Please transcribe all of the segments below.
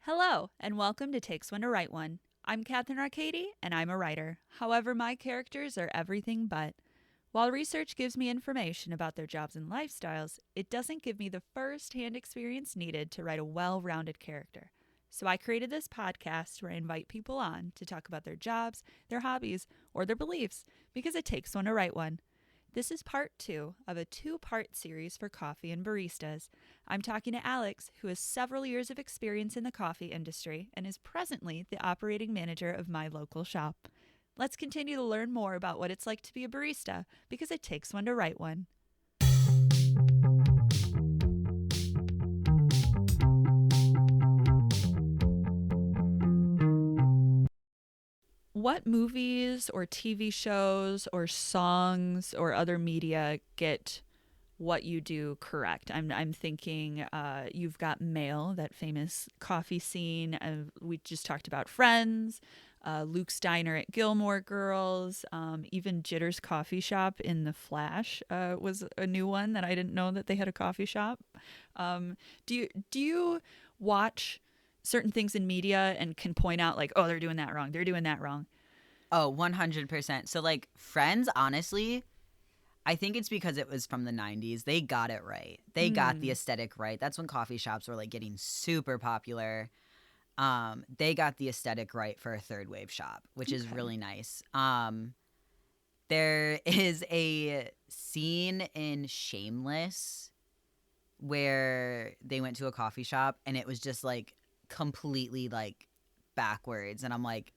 Hello, and welcome to Takes One to Write One. I'm Katherine Arcady, and I'm a writer. However, my characters are everything but. While research gives me information about their jobs and lifestyles, it doesn't give me the first-hand experience needed to write a well-rounded character. So I created this podcast where I invite people on to talk about their jobs, their hobbies, or their beliefs, because it takes one to write one. This is part 2 of a 2-part series for coffee and baristas. I'm talking to Alex, who has several years of experience in the coffee industry and is presently the operating manager of my local shop. Let's continue to learn more about what it's like to be a barista, because it takes one to write one. What movies or TV shows or songs or other media get what you do correct? I'm thinking You've Got Mail, that famous coffee scene. We just talked about Friends, Luke's Diner at Gilmore Girls, even Jitter's Coffee Shop in The Flash was a new one that I didn't know that they had a coffee shop. Do you watch certain things in media and can point out like, oh, they're doing that wrong, they're doing that wrong? Oh, 100%. So, like, Friends, honestly, I think it's because it was from the 90s. They got it right. They got the aesthetic right. That's when coffee shops were, like, getting super popular. They got the aesthetic right for a third wave shop, which is really nice. There is a scene in Shameless where they went to a coffee shop and it was just, like, completely, like, backwards. And I'm like,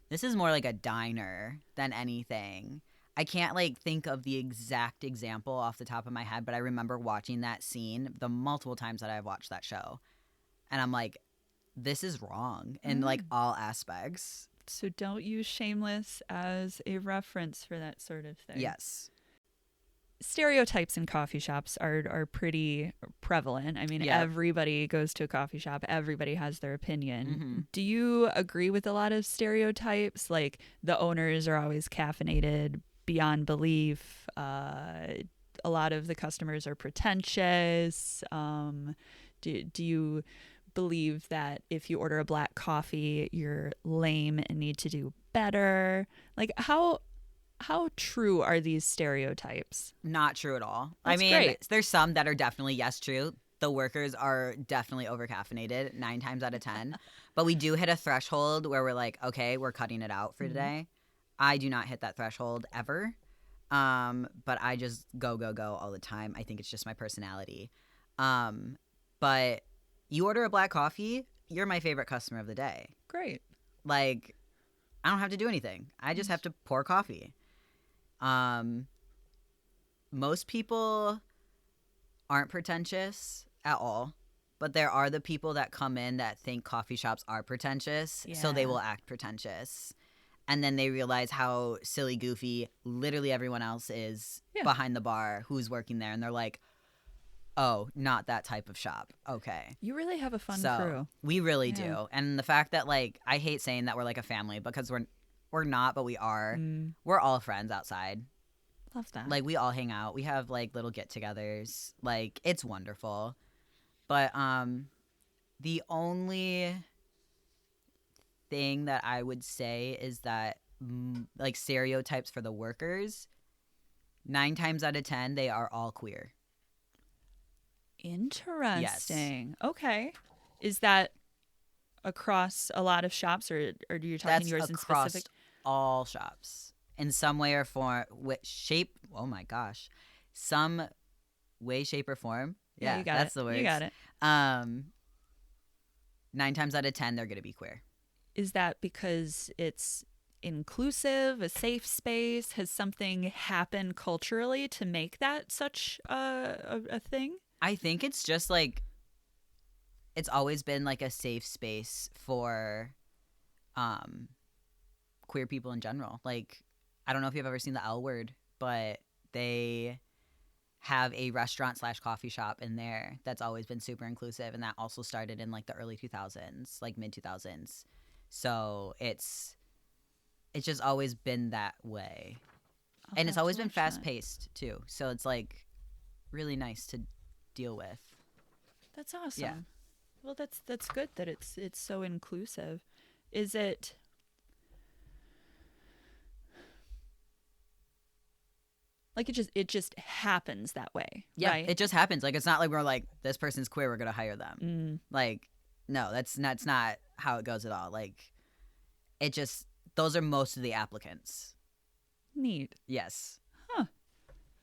this is more like a diner than anything. I can't like think of the exact example off the top of my head, but I remember watching that scene the multiple times that I've watched that show. And I'm like, this is wrong in like all aspects. So don't use Shameless as a reference for that sort of thing. Yes. Stereotypes in coffee shops are pretty prevalent. I mean, Everybody goes to a coffee shop. Everybody has their opinion. Mm-hmm. Do you agree with a lot of stereotypes? Like the owners are always caffeinated beyond belief. A lot of the customers are pretentious. Do you believe that if you order a black coffee, you're lame and need to do better? Like how true are these stereotypes? Not true at all. That's great. There's some that are definitely, yes, true. The workers are definitely overcaffeinated 9 times out of 10. But we do hit a threshold where we're like, okay, we're cutting it out for today. I do not hit that threshold ever. But I just go all the time. I think it's just my personality. But you order a black coffee, you're my favorite customer of the day. Great. Like, I don't have to do anything. I just have to pour coffee. Most people aren't pretentious at all, but there are the people that come in that think coffee shops are pretentious, so they will act pretentious. And then they realize how silly, goofy literally everyone else is behind the bar who's working there, and they're like, oh, not that type of shop. Okay. You really have a fun so, crew. We really do. And the fact that, like, I hate saying that we're like a family because we're not, but we are. We're all friends outside. Love that. Like, we all hang out. We have, like, little get-togethers. Like, it's wonderful. But the only thing that I would say is that, like, stereotypes for the workers, 9 times out of 10, they are all queer. Interesting. Yes. Okay. Is that across a lot of shops, or do you talking yours in specific? That's across all shops. In some way or form, shape, oh my gosh, some way, shape, or form. Yeah, you got that's it. The word. You got it. 9 times out of 10, they're going to be queer. Is that because it's inclusive, a safe space? Has something happened culturally to make that such a thing? I think it's just like, it's always been like a safe space for queer people in general. Like, I don't know if you've ever seen The L Word, but they have a restaurant/coffee shop in there that's always been super inclusive, and that also started in like the early 2000s, like mid 2000s. So it's just always been that way. And it's always been fast paced too. So it's like really nice to deal with. That's awesome. Yeah. Well, that's good that it's so inclusive. Is it like it just happens that way, Yeah, right? it just happens. Like, it's not like we're like, this person's queer, we're gonna hire them. Mm, Like, no, that's not how it goes at all. Like, it just, those are most of the applicants. neat. Yes. Huh.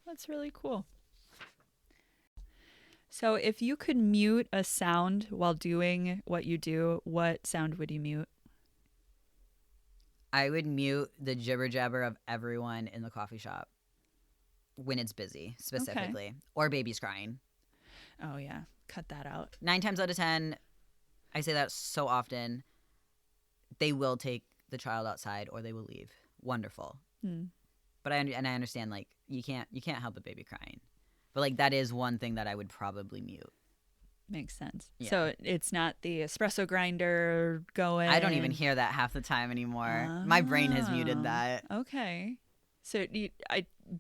That's really cool. So, if you could mute a sound while doing what you do, what sound would you mute? I would mute the jibber jabber of everyone in the coffee shop when it's busy, specifically, or babies crying. Oh yeah, cut that out. 9 times out of 10, I say that so often, they will take the child outside or they will leave. Wonderful. Hmm. But I understand, like, you can't help a baby crying. But like, that is one thing that I would probably mute. Makes sense. Yeah. So it's not the espresso grinder going. I don't even hear that half the time anymore. My brain has muted that. Okay. So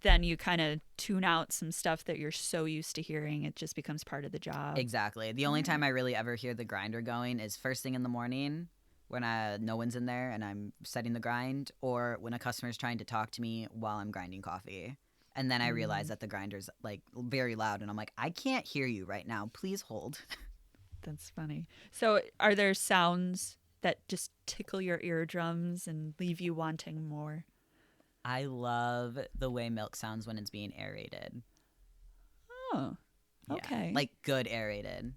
then you kind of tune out some stuff that you're so used to hearing. It just becomes part of the job. Exactly. The only time I really ever hear the grinder going is first thing in the morning when no one's in there and I'm setting the grind, or when a customer's trying to talk to me while I'm grinding coffee. And then I realize that the grinder's like very loud and I'm like, I can't hear you right now. Please hold. That's funny. So are there sounds that just tickle your eardrums and leave you wanting more? I love the way milk sounds when it's being aerated. Oh, Yeah. okay. Like, good aerated.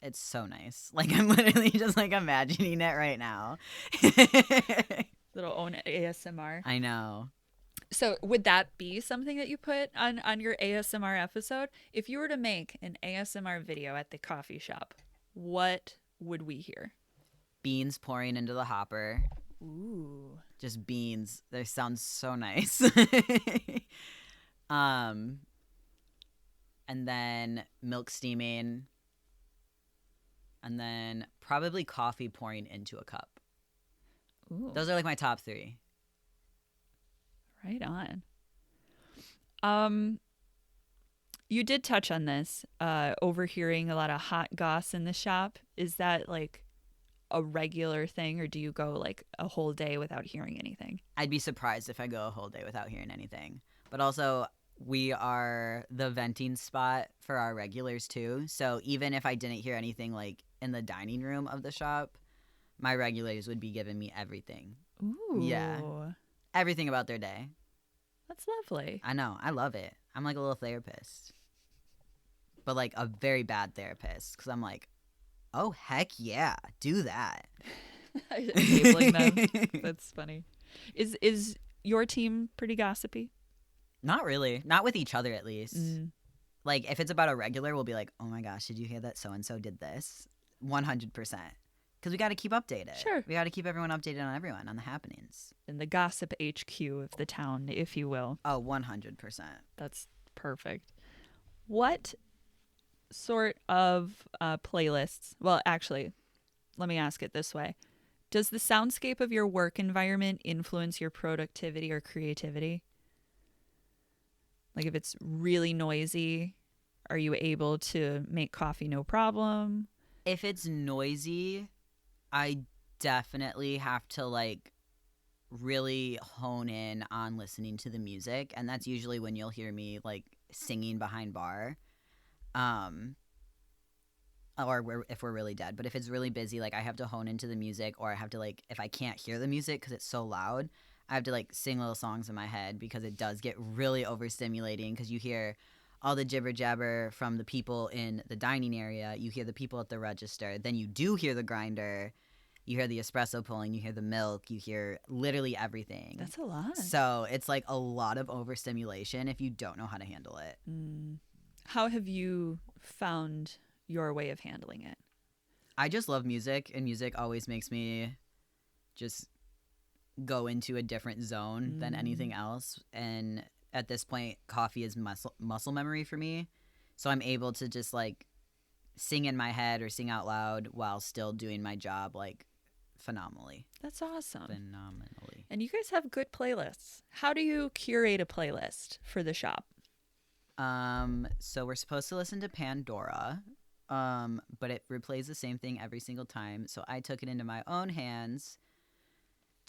It's so nice. Like, I'm literally just like imagining it right now. Little own ASMR. I know. So would that be something that you put on your ASMR episode? If you were to make an ASMR video at the coffee shop, what would we hear? Beans pouring into the hopper. Ooh. Just beans. They sound so nice. And then milk steaming. And then probably coffee pouring into a cup. Ooh. Those are like my top 3. Right on. You did touch on this, overhearing a lot of hot goss in the shop. Is that like a regular thing, or do you go like a whole day without hearing anything? I'd be surprised if I go a whole day without hearing anything. But also, we are the venting spot for our regulars too. So even if I didn't hear anything like in the dining room of the shop, my regulars would be giving me everything. Ooh. Yeah. Everything about their day. That's lovely. I know. I love it. I'm like a little therapist. But like a very bad therapist, because I'm like, oh, heck yeah, do that. Enabling them. That's funny. Is your team pretty gossipy? Not really. Not with each other, at least. Like, if it's about a regular, we'll be like, oh my gosh, did you hear that so-and-so did this? 100%. Because we got to keep updated. Sure. We got to keep everyone updated on everyone, on the happenings. In the gossip HQ of the town, if you will. Oh, 100%. That's perfect. What sort of playlists? Well, actually, let me ask it this way. Does the soundscape of your work environment influence your productivity or creativity? Like, if it's really noisy, are you able to make coffee no problem? If it's noisy, I definitely have to like really hone in on listening to the music, and that's usually when you'll hear me like singing behind bar, or if we're really dead. But if it's really busy, like I have to hone into the music, or I have to like, if I can't hear the music because it's so loud, I have to like sing little songs in my head, because it does get really overstimulating, because you hear all the jibber jabber from the people in the dining area, you hear the people at the register, then you do hear the grinder, you hear the espresso pulling, you hear the milk, you hear literally everything. That's a lot. So it's like a lot of overstimulation if you don't know how to handle it. How have you found your way of handling it? I just love music, and music always makes me just go into a different zone than anything else. And at this point, coffee is muscle memory for me. So I'm able to just like sing in my head or sing out loud while still doing my job like phenomenally. That's awesome. Phenomenally. And you guys have good playlists. How do you curate a playlist for the shop? So we're supposed to listen to Pandora but it replays the same thing every single time. So I took it into my own hands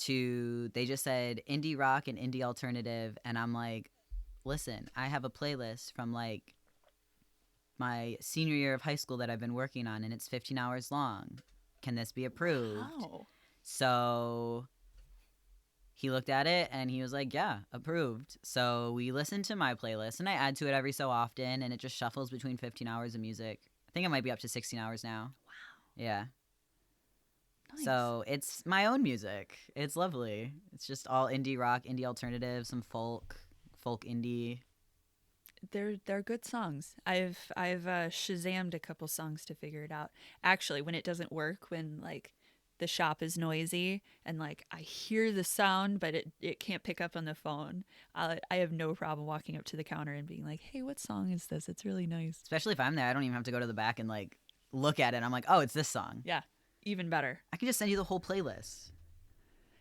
they just said indie rock and indie alternative. And I'm like, listen, I have a playlist from like my senior year of high school that I've been working on, and it's 15 hours long. Can this be approved? Wow. So he looked at it and he was like, yeah, approved. So we listened to my playlist, and I add to it every so often, and it just shuffles between 15 hours of music. I think it might be up to 16 hours now. Wow. Yeah. Nice. So it's my own music. It's lovely. It's just all indie rock, indie alternative, some folk indie. They're good songs. I've Shazammed a couple songs to figure it out. Actually, when it doesn't work, when like the shop is noisy and like I hear the sound but it can't pick up on the phone, I have no problem walking up to the counter and being like, "Hey, what song is this? It's really nice." Especially if I'm there, I don't even have to go to the back and like look at it. I'm like, oh, it's this song. Yeah, even better. I can just send you the whole playlist.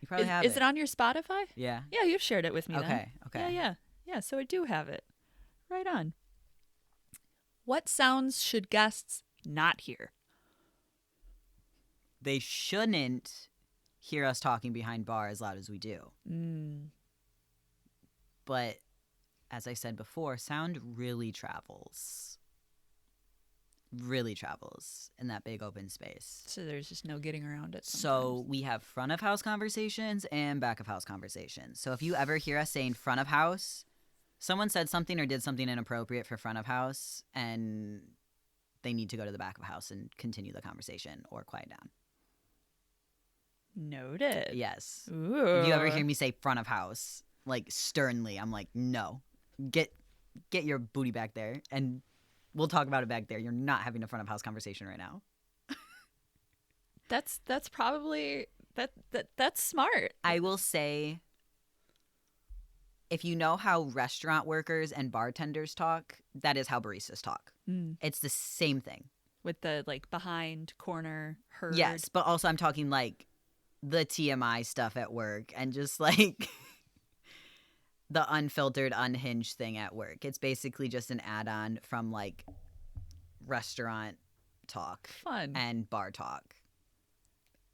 You probably have Is it on your Spotify? Yeah. Yeah, you've shared it with me. Okay. Then. Yeah. So I do have it. Right on. What sounds should guests not hear? They shouldn't hear us talking behind bar as loud as we do. But as I said before, sound really travels in that big open space. So there's just no getting around it sometimes. So we have front of house conversations and back of house conversations. So if you ever hear us saying front of house, someone said something or did something inappropriate for front of house, and they need to go to the back of house and continue the conversation or quiet down. Noted. Yes. Ooh. If you ever hear me say front of house, like sternly, I'm like, no, get your booty back there, and we'll talk about it back there. You're not having a front of house conversation right now. That's probably that's smart. I will say, if you know how restaurant workers and bartenders talk, that is how baristas talk. It's the same thing. With the like behind corner herd. Yes, but also I'm talking like the TMI stuff at work and just like the unfiltered, unhinged thing at work. It's basically just an add-on from like restaurant talk Fun. and bar talk.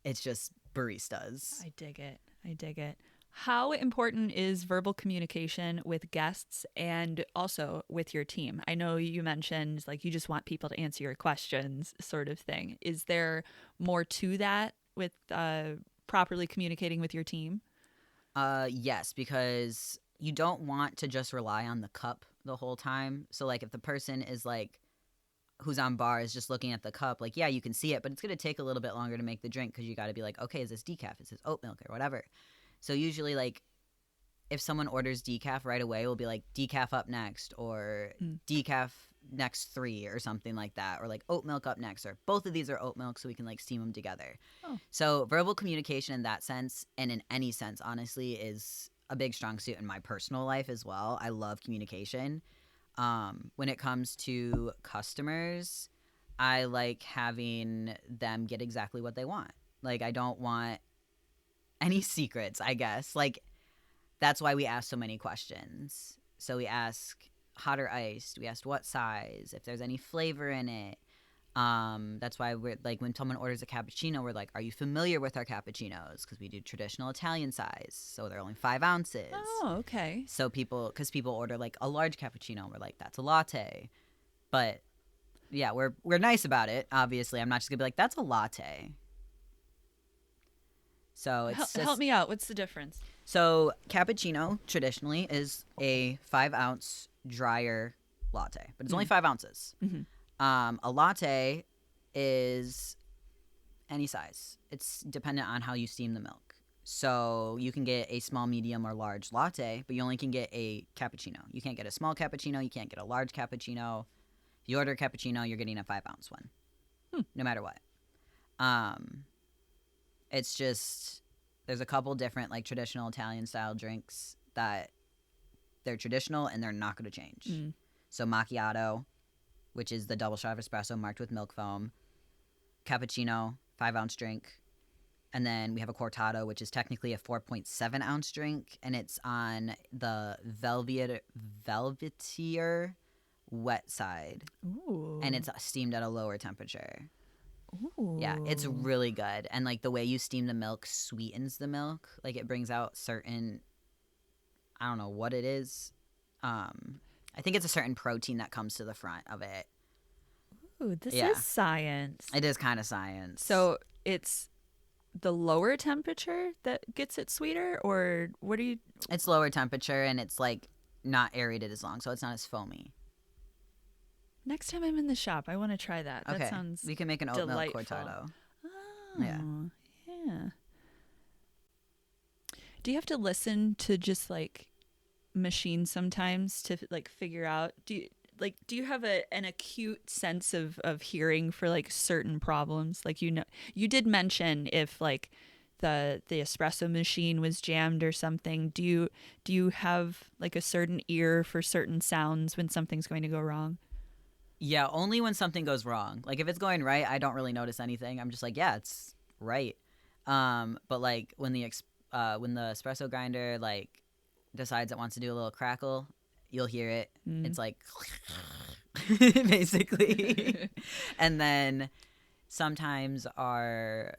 It's just baristas. I dig it. How important is verbal communication with guests and also with your team? I know you mentioned like you just want people to answer your questions sort of thing. Is there more to that with properly communicating with your team? Yes, because you don't want to just rely on the cup the whole time. So like if the person is like who's on bar is just looking at the cup, like, yeah, you can see it, but it's going to take a little bit longer to make the drink because you got to be like, okay, is this decaf? Is this oat milk or whatever? So usually like if someone orders decaf right away, we'll be like decaf up next or decaf next 3 or something like that, or like oat milk up next, or both of these are oat milk so we can like steam them together. So verbal communication in that sense, and in any sense, honestly, is a big strong suit in my personal life as well. I love communication. When it comes to customers, I like having them get exactly what they want. Like I don't want any secrets, I guess. Like that's why we ask so many questions. So we ask hot or iced, we asked what size, if there's any flavor in it. That's why we're like when someone orders a cappuccino, we're like, are you familiar with our cappuccinos? Because we do traditional Italian size, so they're only 5 ounces. Oh, okay. So people order like a large cappuccino, we're like, that's a latte. But yeah, we're nice about it. Obviously, I'm not just gonna be like, that's a latte. So it's help me out. What's the difference? So cappuccino traditionally is a 5 ounce drier latte, but it's only 5 ounces. A latte is any size. It's dependent on how you steam the milk. So you can get a small, medium, or large latte, but you only can get a cappuccino. You can't get a small cappuccino. You can't get a large cappuccino. If you order a cappuccino, you're getting a 5 ounce one, no matter what. It's just there's a couple different like traditional Italian style drinks that they're traditional and they're not going to change. So macchiato, which is the double shot of espresso marked with milk foam, cappuccino, 5 ounce drink, and then we have a cortado, which is technically a 4.7 ounce drink, and it's on the velvetier wet side. Ooh. And it's steamed at a lower temperature. Ooh. Yeah, it's really good. And like the way you steam the milk sweetens the milk. Like it brings out certain, I don't know what it is. I think it's a certain protein that comes to the front of it. Ooh, this Yeah. is science. It is kind of science. So it's the lower temperature that gets it sweeter, or what do you? It's lower temperature and it's like not aerated as long, so it's not as foamy. Next time I'm in the shop, I want to try that. Okay. That sounds We can make an oat milk delightful. cortado. Oh, Yeah. yeah. Do you have to listen to just like machines sometimes to like figure out? Do you have an acute sense of hearing for like certain problems? Like you did mention if like the espresso machine was jammed or something. Do you have like a certain ear for certain sounds when something's going to go wrong? Yeah, only when something goes wrong. Like if it's going right, I don't really notice anything. I'm just like, yeah, it's right. But like when the espresso grinder like decides it wants to do a little crackle, you'll hear it. It's like basically. And then sometimes our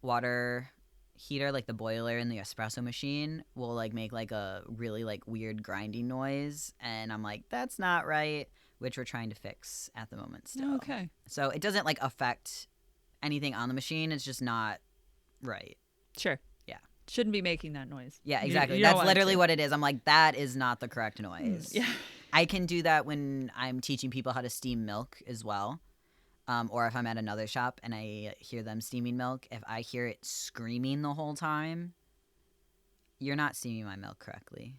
water heater, like the boiler in the espresso machine, will like make like a really like weird grinding noise, and I'm like, that's not right, which we're trying to fix at the moment still. Okay. So it doesn't like affect anything on the machine, it's just not right. Sure. Yeah. Shouldn't be making that noise. Yeah, exactly. You don't That's want literally to. what it is. I'm like, that is not the correct noise. Yeah. I can do that when I'm teaching people how to steam milk as well. Or if I'm at another shop and I hear them steaming milk, if I hear it screaming the whole time, you're not steaming my milk correctly.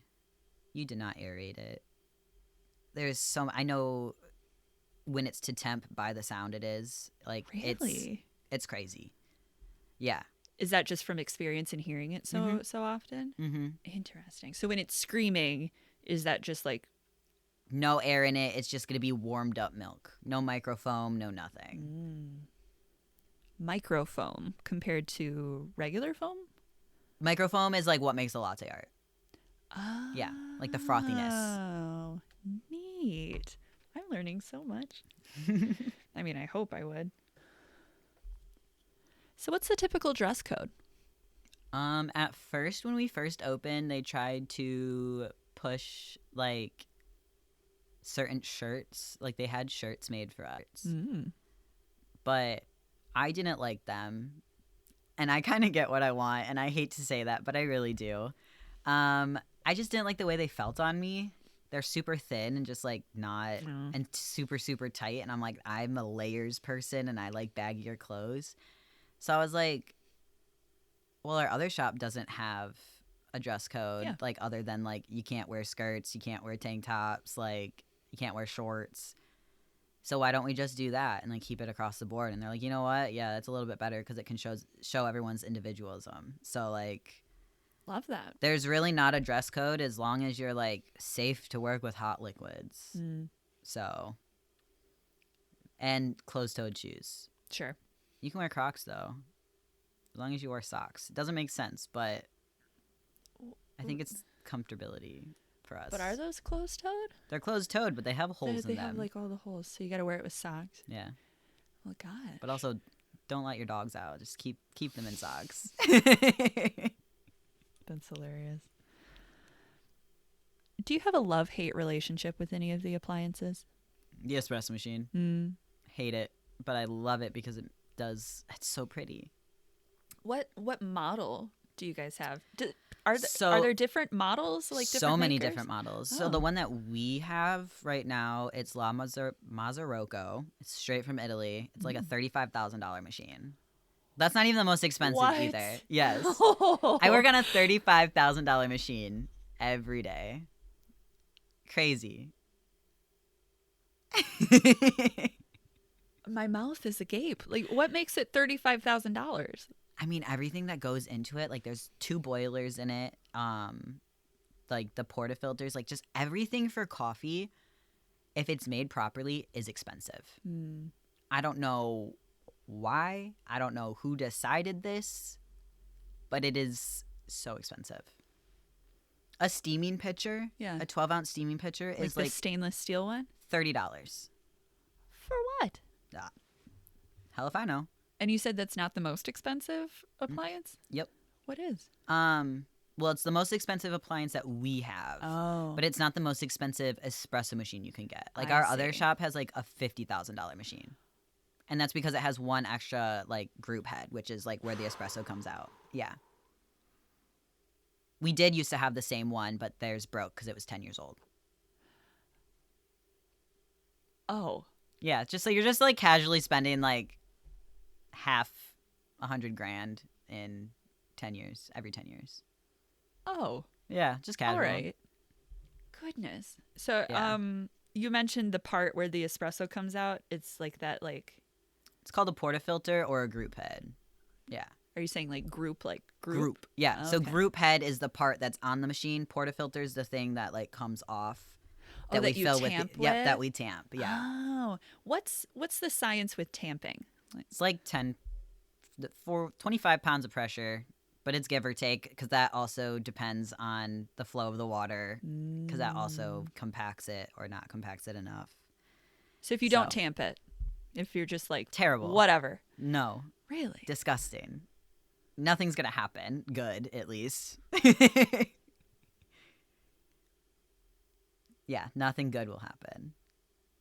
You did not aerate it. I know when it's to temp by the sound it is. Like, Really? it's crazy. Yeah. Is that just from experience and hearing it so often? Mm-hmm. Interesting. So when it's screaming, is that just like no air in it? It's just going to be warmed up milk. No microfoam, no nothing. Microfoam compared to regular foam? Microfoam is like what makes a latte art. Oh. Yeah, like the frothiness. Oh, neat. I'm learning so much. I mean, I hope I would. So what's the typical dress code? At first, when we first opened, they tried to push like certain shirts. Like they had shirts made for us. But I didn't like them. And I kind of get what I want, and I hate to say that, but I really do. I just didn't like the way they felt on me. They're super thin and just like not and super, super tight. And I'm like, I'm a layers person and I like baggier clothes. So I was like, well, our other shop doesn't have a dress code, like other than like you can't wear skirts, you can't wear tank tops, like you can't wear shorts. So why don't we just do that and like keep it across the board? And they're like, you know what? Yeah, that's a little bit better because it can show everyone's individualism. So like, love that. There's really not a dress code as long as you're like safe to work with hot liquids. So, and closed-toed shoes. Sure. You can wear Crocs though, as long as you wear socks. It doesn't make sense, but I think it's comfortability for us. But are those closed-toed? They're closed-toed, but they have holes in them. They have like all the holes, so you got to wear it with socks. Yeah. Oh God. But also, don't let your dogs out. Just keep them in socks. That's hilarious. Do you have a love-hate relationship with any of the appliances? The espresso machine. Hate it, but I love it because it's so pretty. What model do you guys have? Are there different models? Like different so many makers? different models. So the one that we have right now, it's La Mazzarocco. It's straight from Italy. It's like a $35,000 machine. That's not even the most expensive either. Yes. I work on a $35,000 machine every day. Crazy. My mouth is agape. Like, what makes it $35,000? I mean, everything that goes into it. Like, there's 2 boilers in it. Like the portafilters. Like, just everything for coffee, if it's made properly, is expensive. I don't know why. I don't know who decided this, but it is so expensive. A steaming pitcher, a 12-ounce steaming pitcher is like the stainless steel one? $30. For what? Hell if I know. And you said that's not the most expensive appliance? Yep. What is? Well, it's the most expensive appliance that we have. Oh. But it's not the most expensive espresso machine you can get. Like I our other see. shop has like a $50,000 machine. And that's because it has one extra like group head, which is like where the espresso comes out. Yeah. We did used to have the same one, but theirs broke because it was 10 years old. Oh. Yeah, just so you're just like casually spending like half $100,000 in 10 years, every 10 years. Oh. Yeah, just casual. All right. Goodness. So, Yeah. you mentioned the part where the espresso comes out. It's like that, like. It's called a portafilter or a group head. Yeah. Are you saying like group? Group. Yeah. Okay. So group head is the part that's on the machine. Portafilter is the thing that like comes off. That you tamp with? Yep, that we tamp. Yeah. Oh. What's the science with tamping? It's like 25 pounds of pressure, but it's give or take because that also depends on the flow of the water because that also compacts it or not compacts it enough. So if you don't tamp it, if you're just like terrible, whatever. No. Really? Disgusting. Nothing's going to happen. Good, at least. Yeah, nothing good will happen.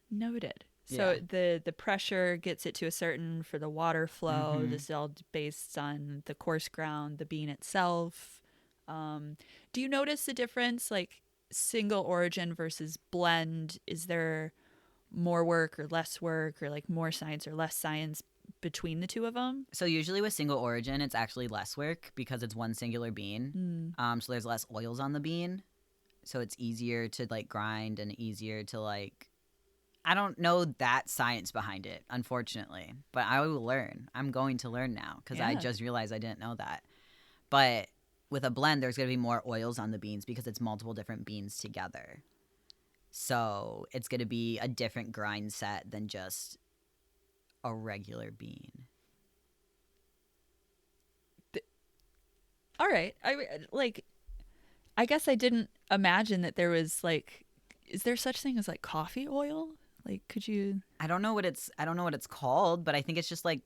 Noted. So the pressure gets it to a certain for the water flow. Mm-hmm. This is all based on the coarse ground, the bean itself. Do you notice the difference, like single origin versus blend? Is there more work or less work, or like more science or less science between the two of them? So usually with single origin, it's actually less work because it's one singular bean. So there's less oils on the bean. So it's easier to like grind and easier to like, I don't know that science behind it, unfortunately, but I will learn. I'm going to learn now because I just realized I didn't know that. But with a blend, there's going to be more oils on the beans because it's multiple different beans together. So it's going to be a different grind set than just a regular bean. All right. I guess I didn't imagine that there was like, is there such thing as like coffee oil? Like, could you? I don't know what it's called, but I think it's just like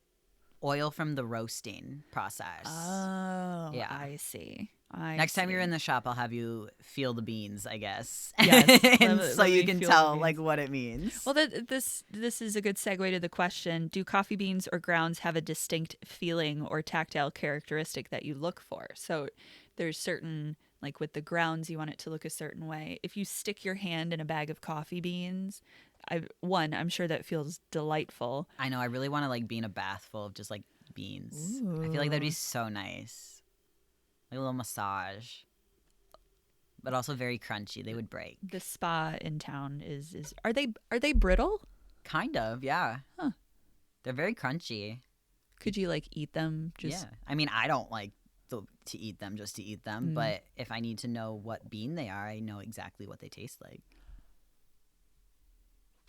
oil from the roasting process. Oh, yeah. I see. Next time you're in the shop, I'll have you feel the beans, I guess. Yes, and so you can tell like what it means. Well, this is a good segue to the question: do coffee beans or grounds have a distinct feeling or tactile characteristic that you look for? So there's certain, like with the grounds, you want it to look a certain way. If you stick your hand in a bag of coffee beans, I'm sure that feels delightful. I know. I really want to like be in a bath full of just like beans. Ooh. I feel like that'd be so nice. Like a little massage. But also very crunchy. They would break. The spa in town is are they brittle? Kind of, yeah. Huh. They're very crunchy. Could you like eat them? Yeah. I mean, I don't like to eat them just to eat them, but if I need to know what bean they are, I know exactly what they taste like.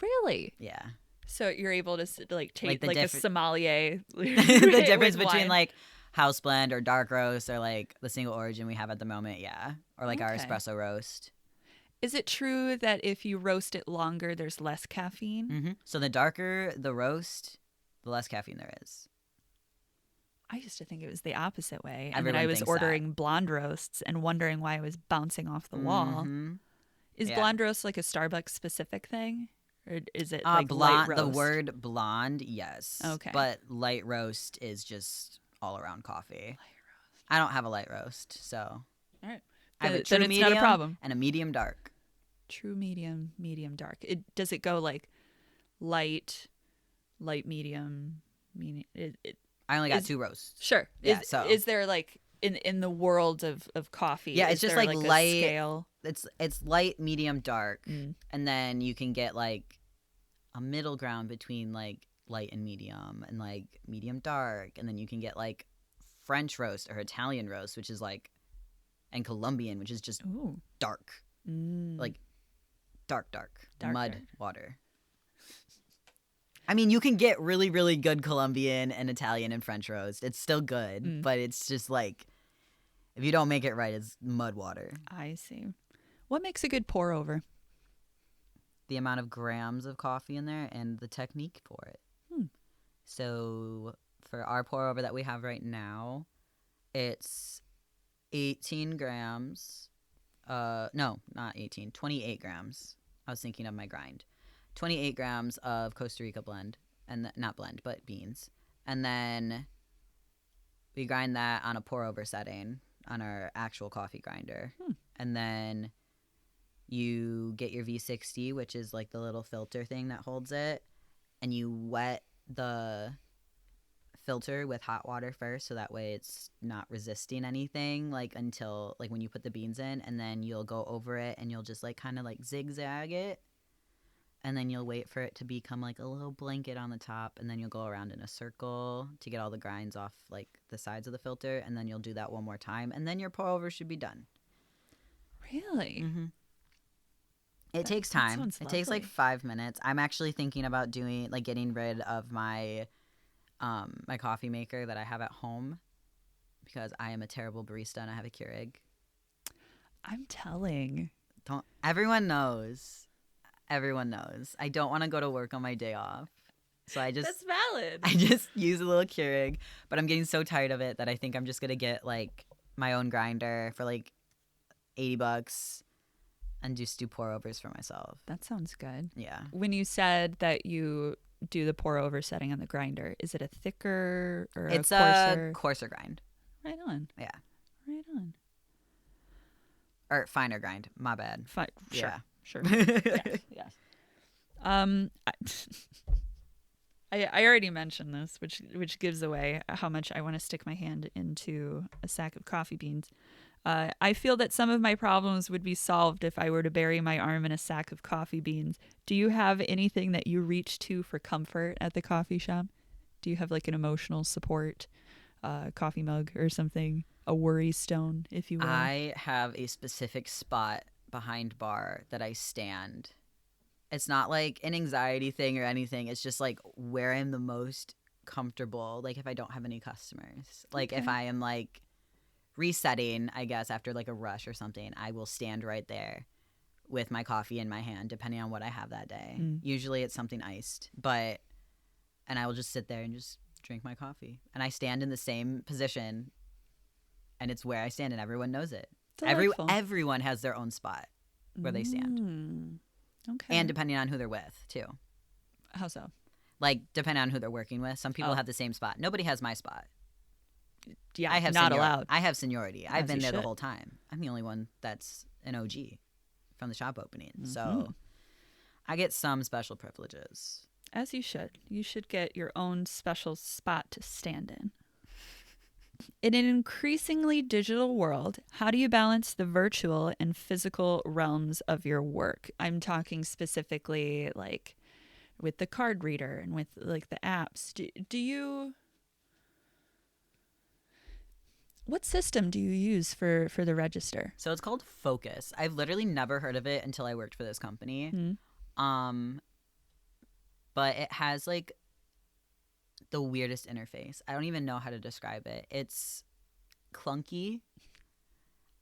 Really? Yeah. So you're able to like take like a sommelier. The difference between like house blend or dark roast or like the single origin we have at the moment, yeah. Or like our espresso roast. Is it true that if you roast it longer, there's less caffeine? Mm-hmm. So the darker the roast, the less caffeine there is. I used to think it was the opposite way. And Everyone then I was thinks ordering blonde roasts and wondering why I was bouncing off the wall. Mm-hmm. Is Yeah. blonde roast like a Starbucks specific thing? Or is it like blonde, light roast? the word blonde, yes. Okay. But light roast is just all around coffee. I don't have a light roast, so. All right. I have a Then true it's medium not a problem. and a medium dark. True medium, medium dark. Does it go like light, medium, medium? I only got two roasts. Sure. Yeah, is there like in the world of coffee? Yeah, it's is just there, like a light scale? It's light, medium, dark, and then you can get like a middle ground between like light and like medium dark, and then you can get like French roast or Italian roast, which is like, and Colombian, which is just dark, like dark mud water. I mean, you can get really, really good Colombian and Italian and French roast. It's still good, but it's just like, if you don't make it right, it's mud water. I see. What makes a good pour over? the amount of grams of coffee in there and the technique for it. So for our pour over that we have right now, it's 18 grams. No, not 18. 28 grams. I was thinking of my grind. 28 grams of Costa Rica blend, and not blend, but beans. And then we grind that on a pour over setting on our actual coffee grinder. And then you get your V60, which is like the little filter thing that holds it, and you wet the filter with hot water first, so that way it's not resisting anything like until like when you put the beans in, and then you'll go over it and you'll just like kind of like zigzag it, and then you'll wait for it to become like a little blanket on the top, and then you'll go around in a circle to get all the grinds off like the sides of the filter, and then you'll do that one more time, and then your pour over should be done. Really? It takes time. It takes like lovely. 5 minutes. I'm actually thinking about doing like getting rid of my my coffee maker that I have at home because I am a terrible barista and I have a Keurig. I'm telling. Everyone knows. Everyone knows. I don't want to go to work on my day off. So That's valid. I just use a little Keurig, but I'm getting so tired of it that I think I'm just going to get like my own grinder for like $80 and just do pour overs for myself. That sounds good. Yeah. When you said that you do the pour over setting on the grinder, is it a thicker or It's a coarser? a coarser grind. Right on. Yeah. Right on. Or finer grind. My bad. Sure. Yeah. Sure. Yes. I already mentioned this, which gives away how much I want to stick my hand into a sack of coffee beans. I feel that some of my problems would be solved if I were to bury my arm in a sack of coffee beans. Do you have anything that you reach to for comfort at the coffee shop? Do you have like an emotional support coffee mug or something? A worry stone, if you will? I have a specific spot behind bar that I stand. It's not like an anxiety thing or anything. It's just like where I'm the most comfortable. Like if I don't have any customers. Like if I am like resetting, I guess, after like a rush or something, I will stand right there with my coffee in my hand, depending on what I have that day. Usually it's something iced, and I will just sit there and just drink my coffee. And I stand in the same position, and it's where I stand, and everyone knows it. Everyone has their own spot where they stand. Okay. And depending on who they're with, too. How so? Like, depending on who they're working with. Some people have the same spot. Nobody has my spot. Yeah, I have not allowed. I have seniority. I've been there the should. whole time. I'm the only one that's an OG from the shop opening. So I get some special privileges. As you should. You should get your own special spot to stand in. In an increasingly digital world, how do you balance the virtual and physical realms of your work? I'm talking specifically like with the card reader and with like the apps. Do you... What system do you use for the register? So it's called Focus. I've literally never heard of it until I worked for this company. But it has like the weirdest interface. I don't even know how to describe it. It's clunky.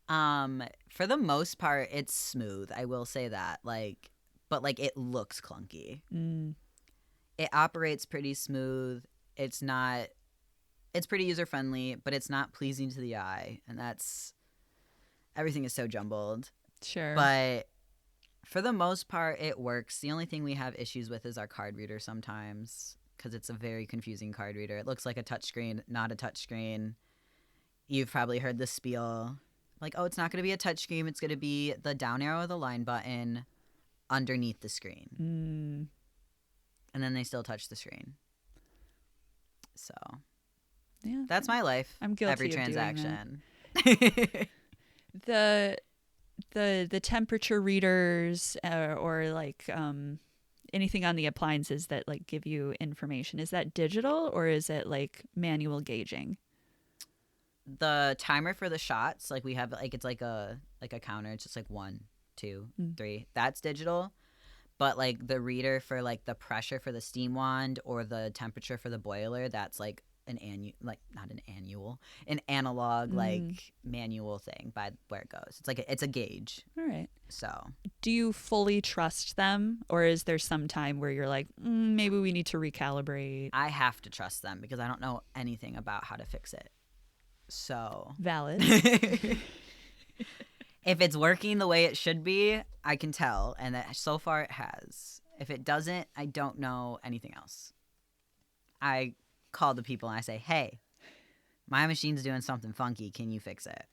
For the most part, it's smooth. I will say that. But it looks clunky. It operates pretty smooth. It's pretty user friendly, but it's not pleasing to the eye, and everything is so jumbled. Sure. But for the most part, it works. The only thing we have issues with is our card reader sometimes, because it's a very confusing card reader. It looks like a touchscreen, not a touchscreen. You've probably heard the spiel. Like, oh, it's not going to be a touchscreen. It's going to be the down arrow of the line button underneath the screen. And then they still touch the screen. So, yeah, that's my life. I'm guilty every of doing transaction. The temperature readers or like anything on the appliances that like give you information, is that digital or is it like manual gauging? The timer for the shots, like we have, like it's like a counter. It's just like 1, 2, 3. That's digital. But like the reader for like the pressure for the steam wand or the temperature for the boiler, that's like an analog like manual thing by where it goes. It's like it's a gauge. All right. So do you fully trust them, or is there some time where you're like, maybe we need to recalibrate? I have to trust them because I don't know anything about how to fix it. So valid. If it's working the way it should be, I can tell, and that so far it has. If it doesn't, I don't know anything else. I call the people and I say, hey, my machine's doing something funky. Can you fix it?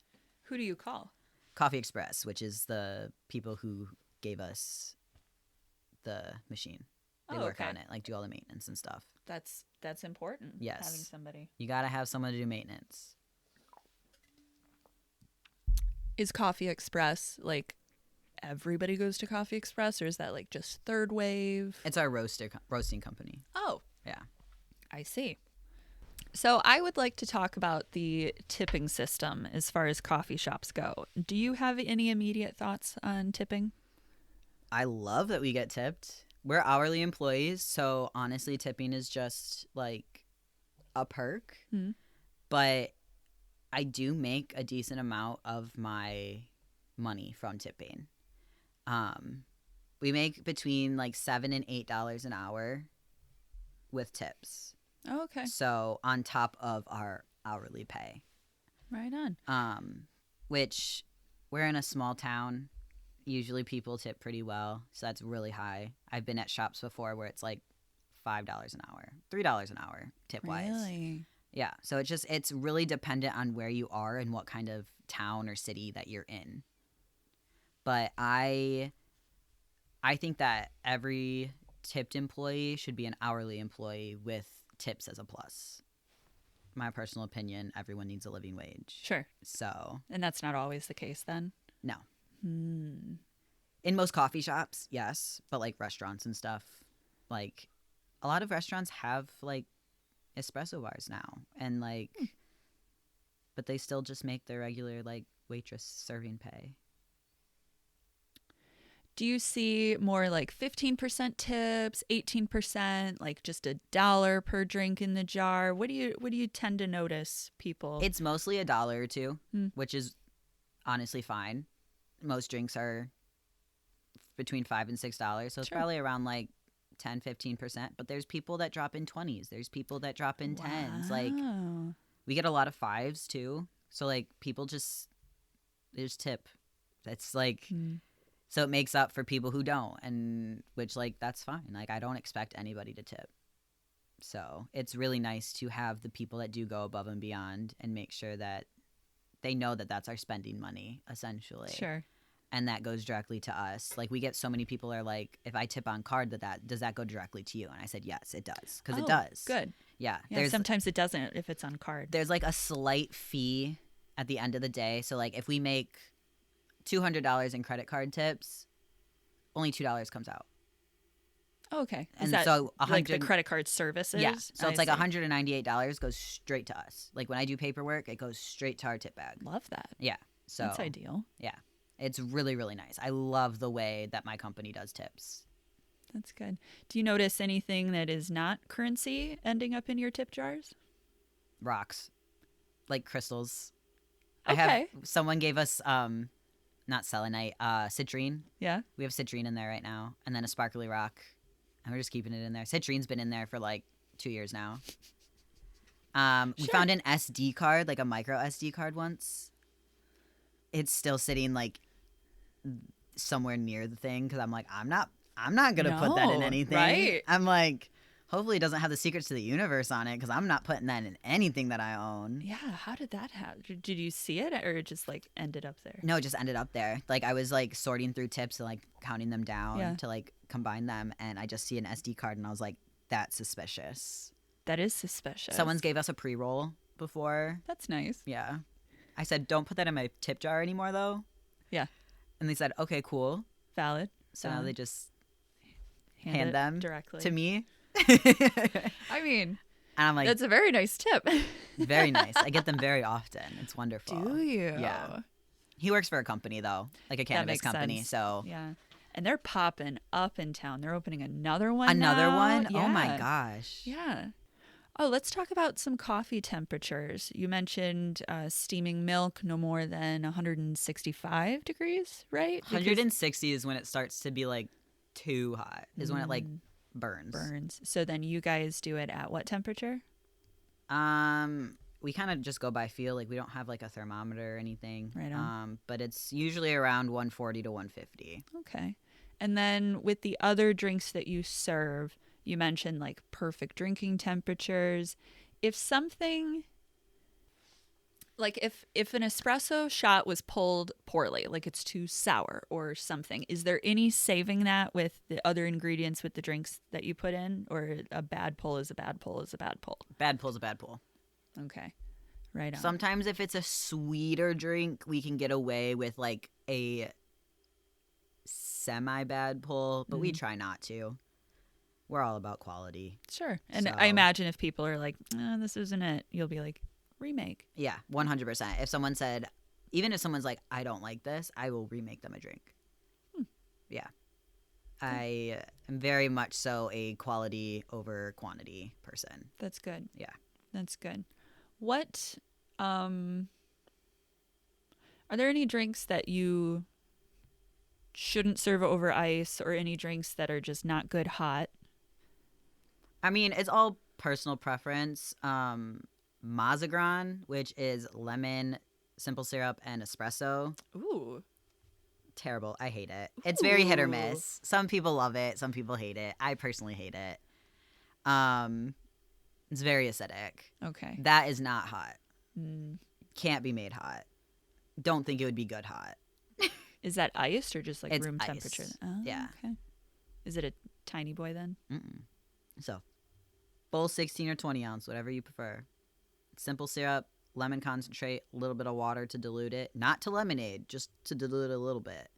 Who do you call? Coffee Express, which is the people who gave us the machine. They work on it, like do all the maintenance and stuff. That's important. Yes. Having somebody. You got to have someone to do maintenance. Is Coffee Express like everybody goes to Coffee Express, or is that like just third wave? It's our roasting company. Oh. Yeah. I see. So I would like to talk about the tipping system as far as coffee shops go. Do you have any immediate thoughts on tipping? I love that we get tipped. We're hourly employees, so honestly, tipping is just like a perk. Mm-hmm. But I do make a decent amount of my money from tipping. We make between like $7 and $8 an hour with tips. Oh, okay. So on top of our hourly pay. Right on. Which we're in a small town. Usually people tip pretty well, so that's really high. I've been at shops before where it's like $5 an hour, $3 an hour tip-wise. Really? Yeah, so it's really dependent on where you are and what kind of town or city that you're in. But I think that every tipped employee should be an hourly employee with tips as a plus. My personal opinion, everyone needs a living wage. Sure. So. And that's not always the case then? No. Hmm. In most coffee shops, yes, but like restaurants and stuff, like a lot of restaurants have like espresso bars now, and like, but they still just make their regular like waitress serving pay. Do you see more like 15% tips, 18%, like just $1 per drink in the jar? What do you tend to notice, people? It's mostly $1 or $2, which is honestly fine. Most drinks are between $5 and $6, so it's probably around like 10-15%. But there's people that drop in 20s. There's people that drop in 10s. Like we get a lot of 5s too. So like people there's tip. That's like so it makes up for people who don't, and which like that's fine. Like I don't expect anybody to tip. So it's really nice to have the people that do go above and beyond and make sure that they know that that's our spending money, essentially. Sure. And that goes directly to us. Like, we get so many people are like, if I tip on card, does that go directly to you? And I said, yes, it does. Because it does. Good. Yeah. Sometimes it doesn't if it's on card. There's like a slight fee at the end of the day. So like if we make $200 in credit card tips, only $2 comes out. Oh, okay. And is that so like the credit card services? Yeah. So it's like $198 goes straight to us. Like when I do paperwork, it goes straight to our tip bag. Love that. Yeah. So that's ideal. Yeah. It's really, really nice. I love the way that my company does tips. That's good. Do you notice anything that is not currency ending up in your tip jars? Rocks. Like crystals. Okay. Someone gave us not selenite, citrine. Yeah. We have citrine in there right now, and then a sparkly rock. And we're just keeping it in there. Citrine's been in there for like 2 years now. We found an SD card, like a micro SD card once. It's still sitting like somewhere near the thing because I'm like, I'm not gonna put that in anything. Right. I'm like, hopefully it doesn't have the secrets to the universe on it because I'm not putting that in anything that I own. Yeah. How did that happen? Did you see it, or it just like ended up there? No, it just ended up there. Like I was like sorting through tips and like counting them down to like combine them, and I just see an SD card and I was like, that's suspicious. That is suspicious. Someone's gave us a pre-roll before. That's nice. Yeah. I said, don't put that in my tip jar anymore though. Yeah. And they said, okay, cool. Valid. So now they just hand them directly to me. I mean, and I'm like, that's a very nice tip. Very nice. I get them very often. It's wonderful. Do you? Yeah. He works for a company though, like a cannabis company. Sense. So yeah. And they're popping up in town. They're opening another one. Another now. one? Yeah. Oh my gosh. Yeah. Oh, let's talk about some coffee temperatures. You mentioned steaming milk no more than 165 degrees, right? 160 is when it starts to be like too hot. Is when it like burns. So then you guys do it at what temperature? We kind of just go by feel. Like we don't have like a thermometer or anything. Right on. But it's usually around 140 to 150. Okay. And then with the other drinks that you serve, you mentioned like perfect drinking temperatures. If something like if an espresso shot was pulled poorly, like it's too sour or something, is there any saving that with the other ingredients with the drinks that you put in, or a bad pull is a bad pull is a bad pull? Bad pull's a bad pull. Okay. Right on. Sometimes if it's a sweeter drink, we can get away with like a semi-bad pull, but we try not to. We're all about quality. Sure. And So- I imagine if people are like, this isn't it, you'll be like, remake. Yeah, 100%. If someone said, even if someone's like, I don't like this, I will remake them a drink. Yeah. I am very much so a quality over quantity person. That's good. Yeah. That's good. What, are there any drinks that you shouldn't serve over ice, or any drinks that are just not good hot? I mean, it's all personal preference. Mazagran, which is lemon, simple syrup, and espresso. Ooh. Terrible. I hate it. It's very hit or Ooh. miss. Some people love it. Some people hate it. I personally hate it. It's very acidic. Okay. That is not hot. Mm. Can't be made hot. Don't think it would be good hot. Is that iced or just like It's room ice. temperature? Oh, Yeah. Okay. Is it a tiny boy then? So, bowl 16 or 20 ounce, whatever you prefer. Simple syrup, lemon concentrate, a little bit of water to dilute it. Not to lemonade, just to dilute it a little bit.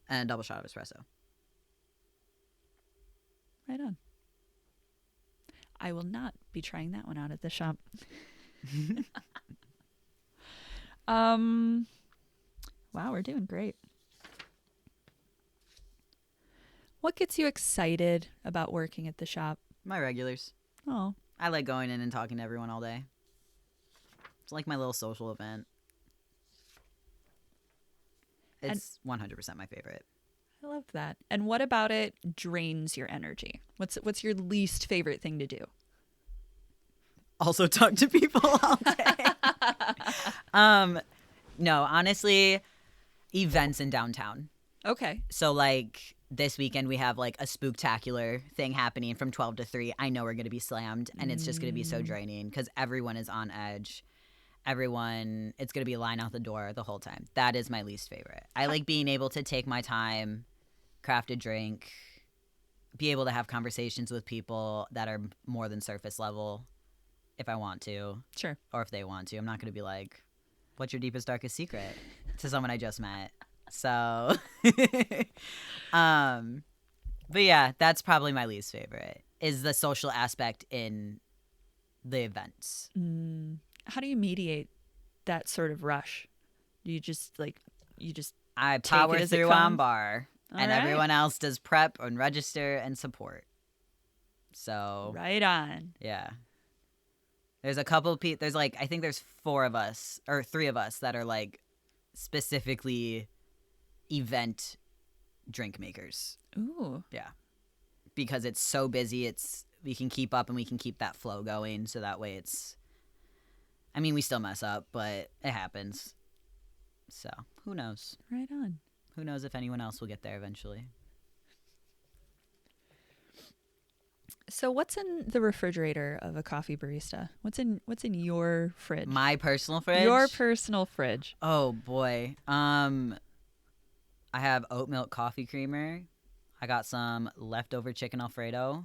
And a double shot of espresso. Right on. I will not be trying that one out at the shop. Wow, we're doing great. What gets you excited about working at the shop? My regulars. Oh, I like going in and talking to everyone all day. It's like my little social event. It's 100% my favorite. I love that. And what about it drains your energy? What's your least favorite thing to do? Also talk to people all day. No, honestly, events in downtown. Okay. So like this weekend we have like a spooktacular thing happening from 12 to 3. I know we're going to be slammed and it's just going to be so draining because everyone is on edge. It's going to be a line out the door the whole time. That is my least favorite. I like being able to take my time, craft a drink, be able to have conversations with people that are more than surface level if I want to. Sure. Or if they want to. I'm not going to be like, what's your deepest, darkest secret to someone I just met. So, but yeah, that's probably my least favorite is the social aspect in the events. How do you mediate that sort of rush? Do you just I take it power as it through comes? on bar, and right. everyone else does prep and register and support. So right on? yeah, there's a couple of people. There's like I think there's 4 of us or 3 of us that are like specifically event drink makers. Ooh. Yeah, because it's so busy. We can keep up and we can keep that flow going. So that way I mean, we still mess up, but it happens. So who knows? Right on. Who knows if anyone else will get there eventually? So what's in the refrigerator of a coffee barista? What's in your fridge? My personal fridge? Your personal fridge. Oh boy. I have oat milk coffee creamer. I got some leftover chicken Alfredo.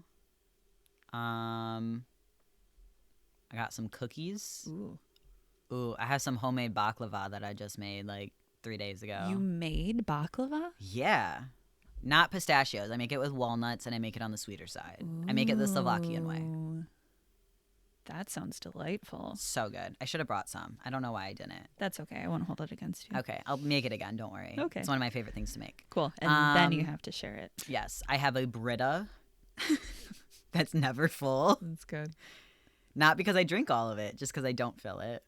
I got some cookies. Ooh, I have some homemade baklava that I just made like 3 days ago. You made baklava? Yeah. Not pistachios. I make it with walnuts and I make it on the sweeter side. I make it the Slovakian way. Ooh. That sounds delightful. So good. I should have brought some. I don't know why I didn't. That's okay. I won't hold it against you. Okay, I'll make it again. Don't worry. Okay. It's one of my favorite things to make. Cool. And then you have to share it. Yes. I have a Brita that's never full. That's good. Not because I drink all of it, just because I don't fill it.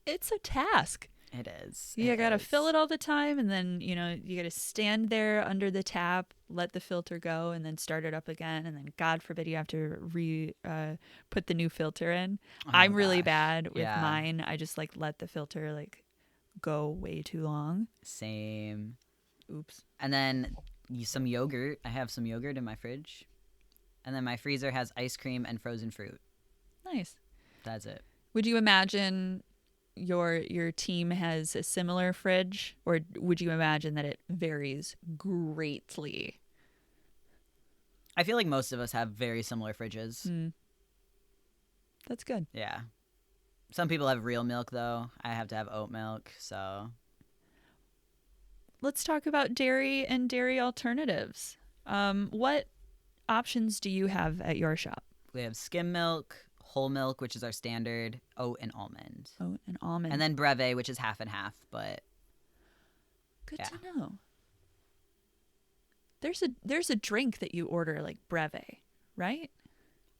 It's a task. It is. You gotta fill it all the time, and then you gotta stand there under the tap, let the filter go, and then start it up again, and then God forbid you have to put the new filter in. Oh, I'm really gosh. bad with Yeah. mine. I just let the filter go way too long. Same. Oops. And then some yogurt. I have some yogurt in my fridge. And then my freezer has ice cream and frozen fruit. Nice. That's it. Would you imagine your team has a similar fridge, or would you imagine that it varies greatly? I feel like most of us have very similar fridges. That's good. Yeah. Some people have real milk, though. I have to have oat milk, so. Let's talk about dairy and dairy alternatives. What options do you have at your shop? We have skim milk, whole milk, which is our standard, oat and almond. Oat and almond. And then breve, which is half and half, but Good yeah. to know. There's a drink that you order like breve, right?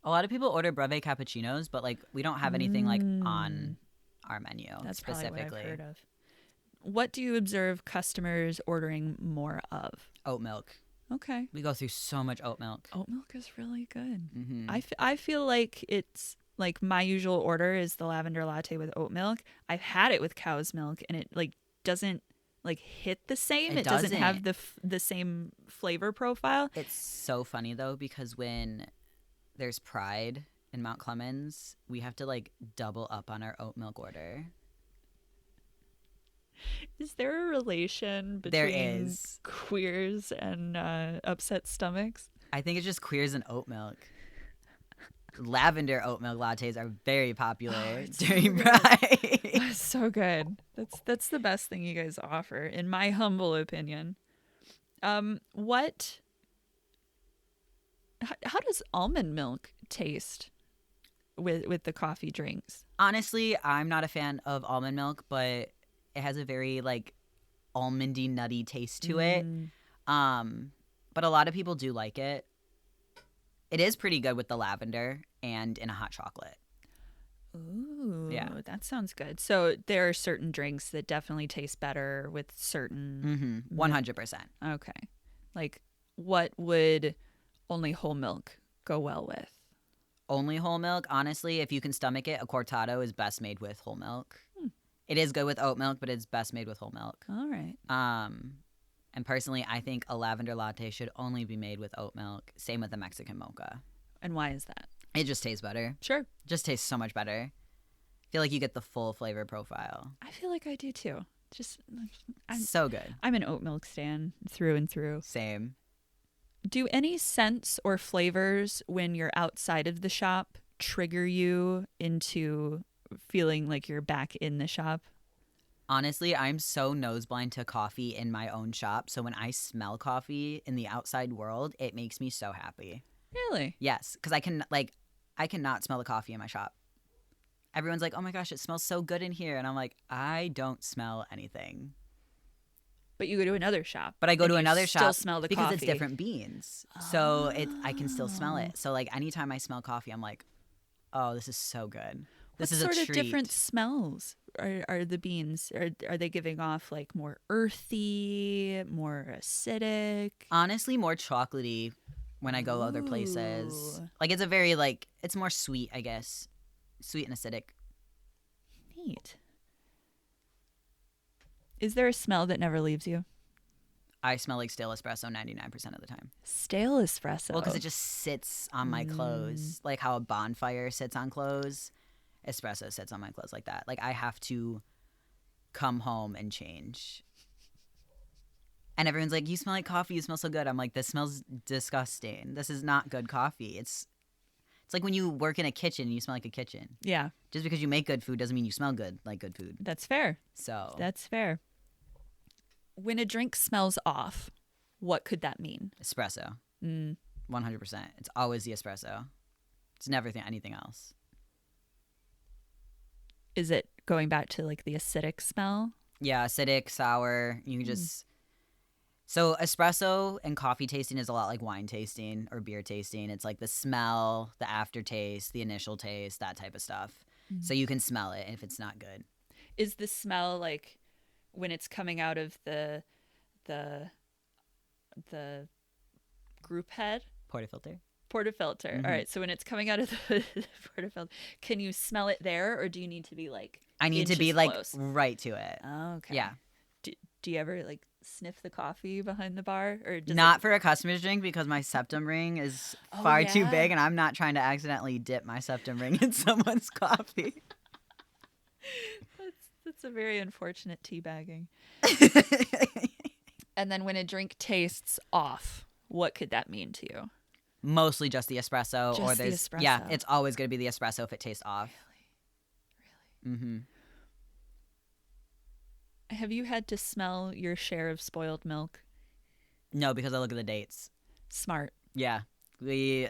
a lot of people order breve cappuccinos, but we don't have anything on our menu. That's specifically. probably what I've heard of. What do you observe customers ordering more of? Oat milk. Okay. We go through so much oat milk. Oat milk is really good. Mm-hmm. I feel like it's my usual order is the lavender latte with oat milk. I've had it with cow's milk, and it doesn't hit the same. It doesn't have the same flavor profile. It's so funny though, because when there's Pride in Mount Clemens, we have to double up on our oat milk order. Is there a relation between queers and upset stomachs? I think it's just queers and oat milk. Lavender oat milk lattes are very popular during Pride. That's so good. That's the best thing you guys offer, in my humble opinion. How does almond milk taste with the coffee drinks? Honestly, I'm not a fan of almond milk, but it has a very almondy, nutty taste to it. But a lot of people do like it. It is pretty good with the lavender and in a hot chocolate. Ooh, yeah, that sounds good. So there are certain drinks that definitely taste better with certain 100%. Okay. What would only whole milk go well with? Only whole milk? Honestly, if you can stomach it, a cortado is best made with whole milk. It is good with oat milk, but it's best made with whole milk. All right. And personally, I think a lavender latte should only be made with oat milk. Same with the Mexican mocha. And why is that? It just tastes better. Sure. It just tastes so much better. I feel like you get the full flavor profile. I feel like I do too. So good. I'm an oat milk stan through and through. Same. Do any scents or flavors when you're outside of the shop trigger you into feeling like you're back in the shop? Honestly, I'm so noseblind to coffee in my own shop. So when I smell coffee in the outside world, it makes me so happy. Really? Yes, because I cannot smell the coffee in my shop. Everyone's like, "Oh my gosh, it smells so good in here," and I'm like, "I don't smell anything." But you go to another shop. But I go to another shop still smell the because coffee. it's different beans, so I can still smell it. So anytime I smell coffee, I'm like, "Oh, this is so good. This is a treat." What sort of different smells are the beans? Are they giving off more earthy, more acidic? Honestly, more chocolatey when I go other places. It's a very it's more sweet, I guess. Sweet and acidic. Neat. Is there a smell that never leaves you? I smell like stale espresso 99% of the time. Stale espresso? Well, because it just sits on my clothes. Like how a bonfire sits on clothes. Espresso sits on my clothes like that. I have to come home and change. And everyone's like, "You smell like coffee. You smell so good." I'm like, "This smells disgusting. This is not good coffee." It's like when you work in a kitchen and you smell like a kitchen. Yeah. Just because you make good food doesn't mean you smell good like good food. That's fair. So. That's fair. When a drink smells off, what could that mean? Espresso. 100%. It's always the espresso. It's never anything else. Is it going back to the acidic smell? Yeah, acidic, sour. You can just So espresso and coffee tasting is a lot like wine tasting or beer tasting. It's like the smell, the aftertaste, the initial taste, that type of stuff. Mm. So you can smell it if it's not good. Is the smell like when it's coming out of the the group head Portafilter. portafilter? Mm-hmm. All right, so when it's coming out of the portafilter, can you smell it there, or do you need to be like I need to be inches like close? right to it. Oh, okay. Yeah. Do you ever like sniff the coffee behind the bar, or does Not it... for a customer's drink because my septum ring is Oh, far too yeah. big and I'm not trying to accidentally dip my septum ring in someone's coffee. That's a very unfortunate teabagging. And then when a drink tastes off, what could that mean to you? Mostly just the espresso. Just or the there's espresso. Yeah, it's always going to be the espresso if it tastes off. Really? Mm-hmm. Have you had to smell your share of spoiled milk? No, because I look at the dates. Smart. Yeah. We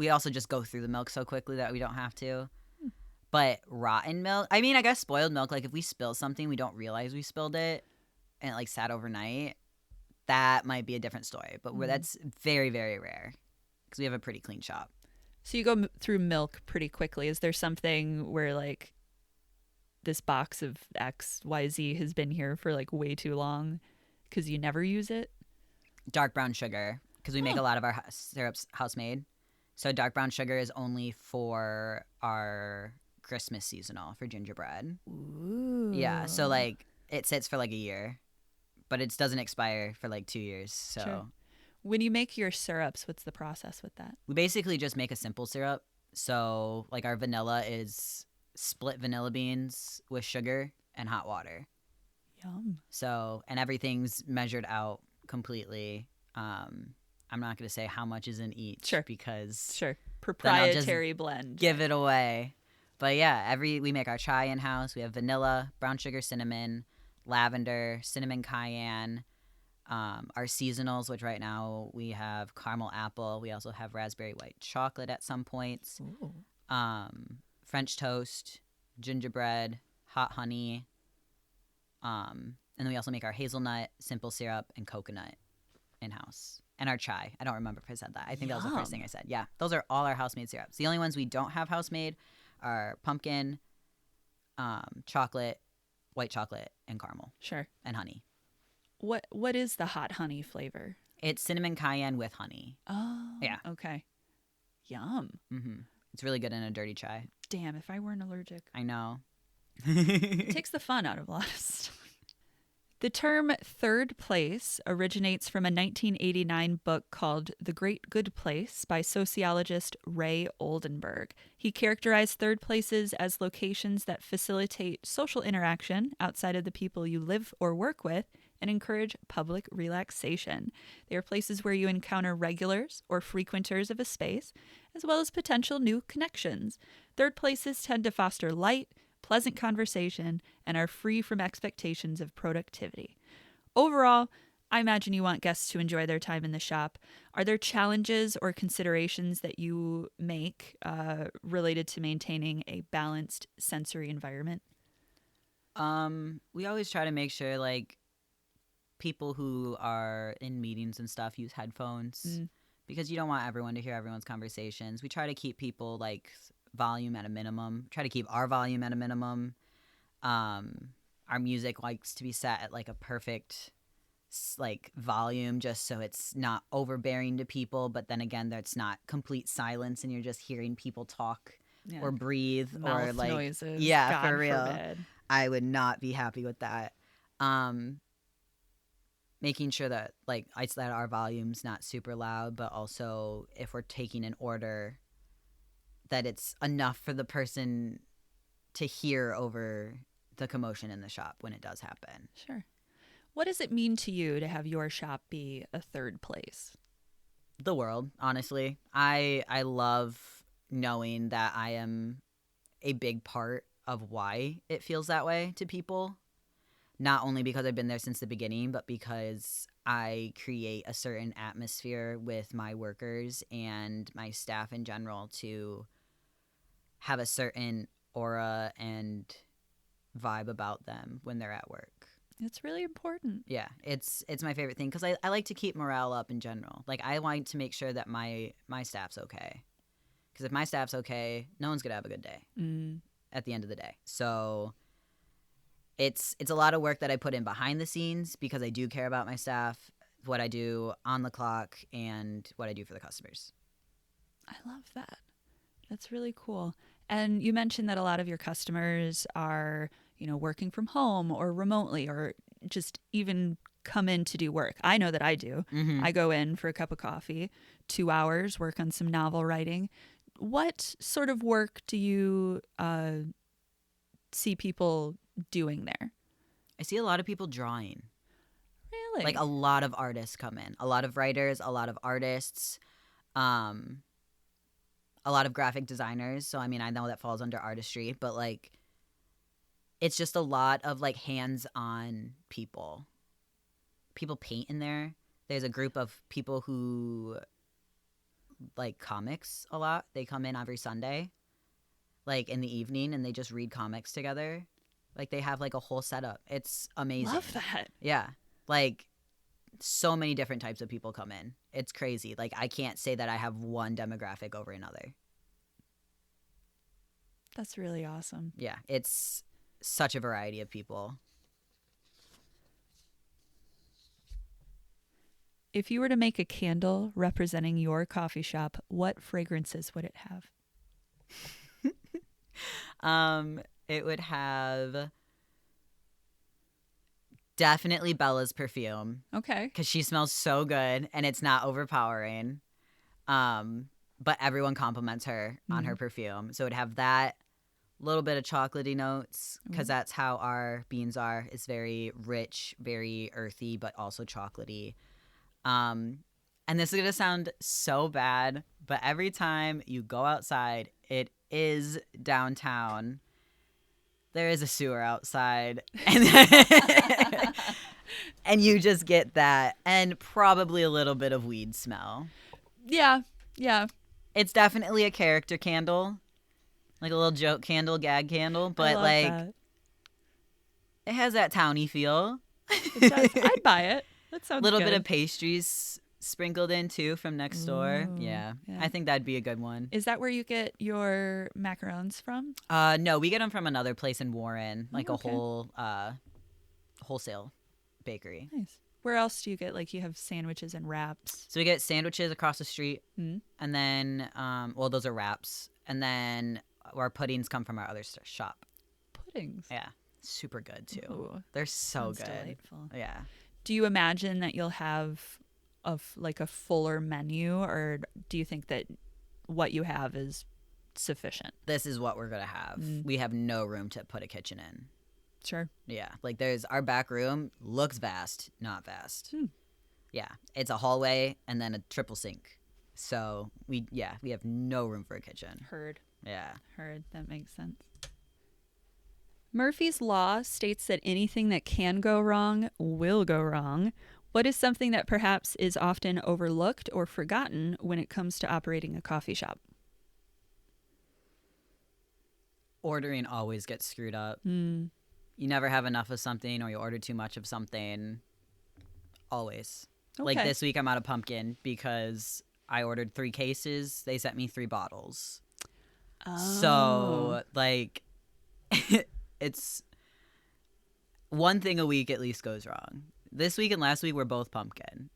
also just go through the milk so quickly that we don't have to. But rotten milk, I mean, I guess spoiled milk, like if we spill something, we don't realize we spilled it and it like sat overnight, that might be a different story. But that's very, very rare because we have a pretty clean shop. So you go through milk pretty quickly. Is there something where like this box of XYZ has been here for like way too long because you never use it? Dark brown sugar, because we make a lot of our syrups house made. So dark brown sugar is only for our Christmas seasonal for gingerbread. Ooh. Yeah, so like it sits for like a year, but it doesn't expire for like 2 years. So Sure. When you make your syrups, what's the process with that? we basically just make a simple syrup. So like our vanilla is split vanilla beans with sugar and hot water. Yum. So, and everything's measured out completely. I'm not going to say how much is in each. Sure. Because Sure. then I'll Proprietary just blend. give it away. But yeah, we make our chai in house. We have vanilla, brown sugar, cinnamon, lavender, cinnamon cayenne. Our seasonals, which right now we have caramel apple. We also have raspberry white chocolate at some points. Ooh. French toast, gingerbread, hot honey. And then we also make our hazelnut, simple syrup, and coconut in-house. And our chai. I don't remember if I said that. I think that was the first thing I said. Yeah, those are all our house-made syrups. The only ones we don't have house-made are pumpkin, chocolate, white chocolate, and caramel. Sure. And honey. What is the hot honey flavor? It's cinnamon cayenne with honey. Oh. Yeah. Okay. Yum. Mm-hmm. It's really good in a dirty chai. Damn, if I weren't allergic. I know. It takes the fun out of a lot of stuff. The term third place originates from a 1989 book called The Great Good Place by sociologist Ray Oldenburg. He characterized third places as locations that facilitate social interaction outside of the people you live or work with and encourage public relaxation. They are places where you encounter regulars or frequenters of a space, as well as potential new connections. Third places tend to foster light, pleasant conversation, and are free from expectations of productivity. Overall, I imagine you want guests to enjoy their time in the shop. Are there challenges or considerations that you make related to maintaining a balanced sensory environment? We always try to make sure like people who are in meetings and stuff use headphones because you don't want everyone to hear everyone's conversations. We try to keep people like volume at a minimum. Try to keep our volume at a minimum. Our music likes to be set at like a perfect like volume just so it's not overbearing to people, but then again that's not complete silence and you're just hearing people talk or breathe Mouth or like noises. yeah, God for real. forbid. I would not be happy with that. Making sure that like that our volume's not super loud, but also if we're taking an order that it's enough for the person to hear over the commotion in the shop when it does happen. Sure. What does it mean to you to have your shop be a third place? The world, honestly. I love knowing that I am a big part of why it feels that way to people. Not only because I've been there since the beginning, but because I create a certain atmosphere with my workers and my staff in general to have a certain aura and vibe about them when they're at work. It's really important. Yeah, it's my favorite thing because I like to keep morale up in general. Like, I want to make sure that my staff's okay. Because if my staff's okay, no one's going to have a good day at the end of the day. So it's a lot of work that I put in behind the scenes because I do care about my staff, what I do on the clock, and what I do for the customers. I love that. That's really cool. And you mentioned that a lot of your customers are, working from home or remotely or just even come in to do work. I know that I do. Mm-hmm. I go in for a cup of coffee, 2 hours, work on some novel writing. What sort of work do you see people doing there? I see a lot of people drawing. Really? Like, a lot of artists come in. A lot of writers, a lot of artists, a lot of graphic designers. So, I mean, I know that falls under artistry, but, like, it's just a lot of, like, hands-on people. People paint in there. There's a group of people who like comics a lot. They come in every Sunday, like, in the evening, and they just read comics together. Like, they have, like, a whole setup. It's amazing. Love that. Yeah. Like, so many different types of people come in. It's crazy. Like, I can't say that I have one demographic over another. That's really awesome. Yeah. It's such a variety of people. If you were to make a candle representing your coffee shop, what fragrances would it have? It would have definitely Bella's perfume. Okay. Because she smells so good and it's not overpowering. But everyone compliments her on her perfume. So it would have that, little bit of chocolatey notes, because that's how our beans are. It's very rich, very earthy, but also chocolatey. And this is going to sound so bad, but every time you go outside, it is downtown. There is a sewer outside. And you just get that. And probably a little bit of weed smell. Yeah. It's definitely a character candle. Like a little joke candle, gag candle. But, like, that. It has that towny feel. It does. I'd buy it. That sounds A little good. bit of pastries sprinkled in, too, from next door. Yeah. I think that'd be a good one. Is that where you get your macarons from? No, we get them from another place in Warren, like a whole wholesale bakery. Nice. Where else do you get, like, you have sandwiches and wraps? So we get sandwiches across the street, and then, those are wraps, and then our puddings come from our other shop. Puddings? Yeah. Super good, too. Ooh, they're so good. Delightful. Yeah. Do you imagine that you'll have a fuller menu, or do you think that what you have is sufficient? This is what we're going to have. We have no room to put a kitchen in. Sure. Yeah. Like, there's our back room looks vast, not vast. Yeah. It's a hallway and then a triple sink. So we have no room for a kitchen. Heard. Yeah. That makes sense. Murphy's Law states that anything that can go wrong will go wrong. What is something that perhaps is often overlooked or forgotten when it comes to operating a coffee shop? Ordering always gets screwed up. You never have enough of something, or you order too much of something. Always. Okay. Like, this week I'm out of pumpkin because I ordered 3 cases. They sent me 3 bottles. Oh. So, like, it's one thing a week at least goes wrong. This week and last week were both pumpkin.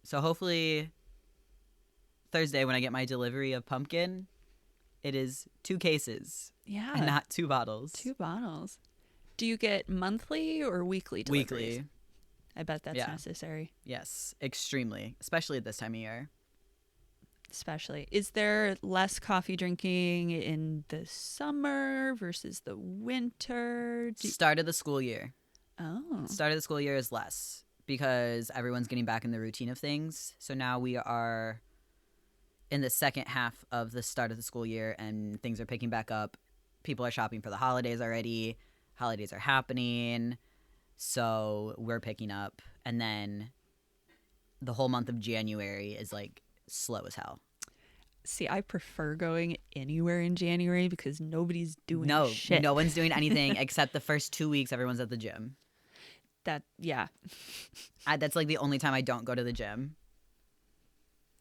So hopefully Thursday when I get my delivery of pumpkin, it is 2 cases. Yeah. And not 2 bottles. 2 bottles. Do you get monthly or weekly deliveries? Weekly. I bet that's necessary. Yes, extremely. Especially at this time of year. Especially. Is there less coffee drinking in the summer versus the winter? Start of the school year. Oh. Start of the school year is less because everyone's getting back in the routine of things. So now we are in the second half of the start of the school year and things are picking back up. People are shopping for the holidays already. Holidays are happening. So we're picking up. And then the whole month of January is, like, slow as hell. See, I prefer going anywhere in January because nobody's doing shit. No one's doing anything except the first 2 weeks everyone's at the gym. Yeah. That's like the only time I don't go to the gym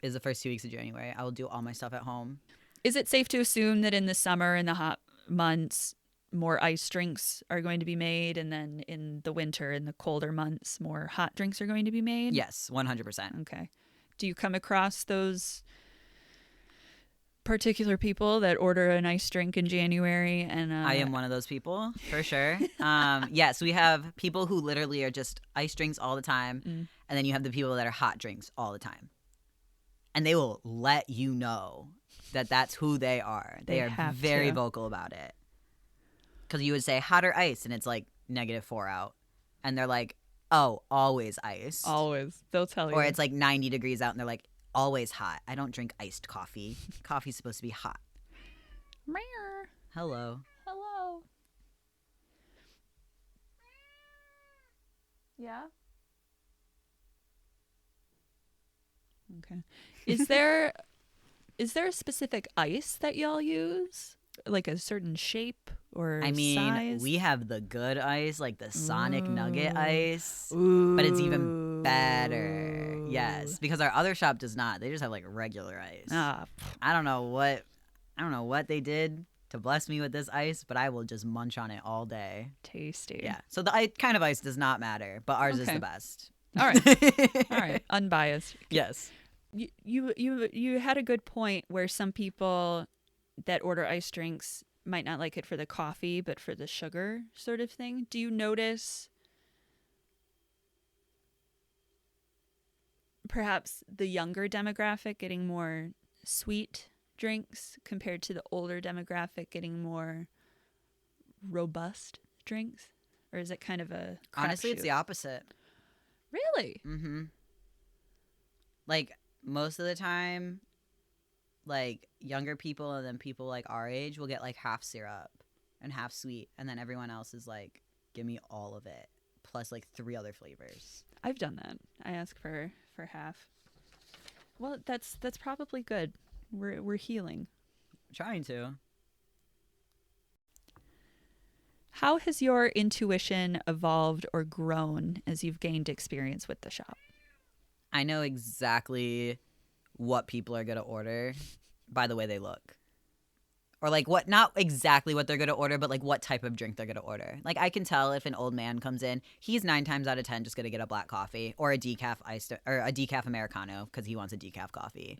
is the first 2 weeks of January. I will do all my stuff at home. Is it safe to assume that in the summer and the hot months, more ice drinks are going to be made, and then in the winter and the colder months, more hot drinks are going to be made? Yes, 100%. Okay. Do you come across those particular people that order an ice drink in January? And I am one of those people, for sure. Yes, we have people who literally are just ice drinks all the time, and then you have the people that are hot drinks all the time. And they will let you know that that's who they are. They are very vocal about it. Because you would say hot or ice, and it's like -4 out. And they're like, oh, always iced. Always. They'll tell you. Or it's like 90 degrees out, and they're like, always hot. I don't drink iced coffee. Coffee's supposed to be hot. Hello. Hello. Yeah? Okay. Is there a specific ice that y'all use? Like a certain shape or size? We have the good ice, like the Sonic Nugget ice. Ooh. But it's even better. Yes, because our other shop does not. They just have like regular ice. I don't know what they did to bless me with this ice, but I will just munch on it all day. Tasty. Yeah. So the kind of ice does not matter, but ours is the best. All right. All right. Unbiased. Yes. You had a good point where some people that order ice drinks might not like it for the coffee, but for the sugar sort of thing. Do you notice perhaps the younger demographic getting more sweet drinks compared to the older demographic getting more robust drinks? Or is it kind of a crapshoot? Honestly, it's the opposite. Really? Mm-hmm. Like, most of the time, like, younger people and then people like our age will get like half syrup and half sweet, and then everyone else is like, give me all of it plus like 3 other flavors. I've done that. I ask for half. Well, that's probably good. We're healing. Trying to. How has your intuition evolved or grown as you've gained experience with the shop? I know exactly what people are going to order by the way they look. Or like what, not exactly what they're going to order, but like what type of drink they're going to order. Like I can tell if an old man comes in, he's 9 times out of 10 just going to get a black coffee or a decaf iced or a decaf Americano because he wants a decaf coffee.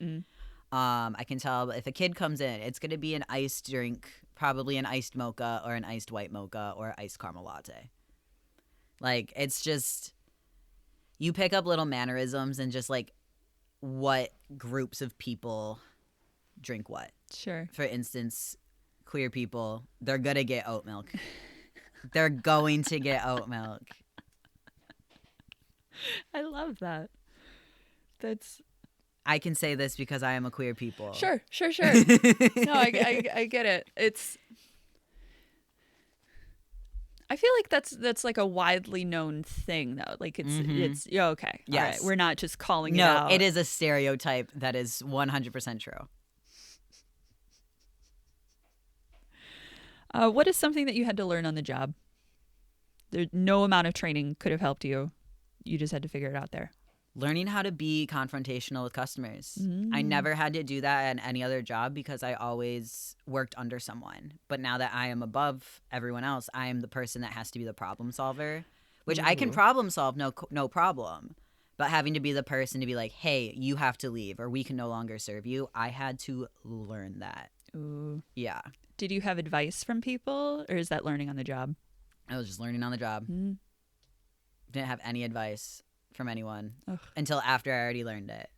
I can tell if a kid comes in, it's going to be an iced drink, probably an iced mocha or an iced white mocha or iced caramel latte. Like it's just, you pick up little mannerisms and just like what groups of people drink what. Sure. For instance, queer people, they're going to get oat milk. They're going to get oat milk. I love that. I can say this because I am a queer people. Sure. No, I get it. I feel like that's like a widely known thing though. Like it's okay. Yes. All right. We're not just calling it No, out. it is a stereotype that is 100% true. What is something that you had to learn on the job? No amount of training could have helped you. You just had to figure it out there. Learning how to be confrontational with customers. I never had to do that at any other job because I always worked under someone. But now that I am above everyone else, I am the person that has to be the problem solver, which I can problem solve, no problem. But having to be the person to be like, hey, you have to leave or we can no longer serve you, I had to learn that. Ooh. Yeah. Did you have advice from people or is that learning on the job? I was just learning on the job. Didn't have any advice from anyone until after I already learned it.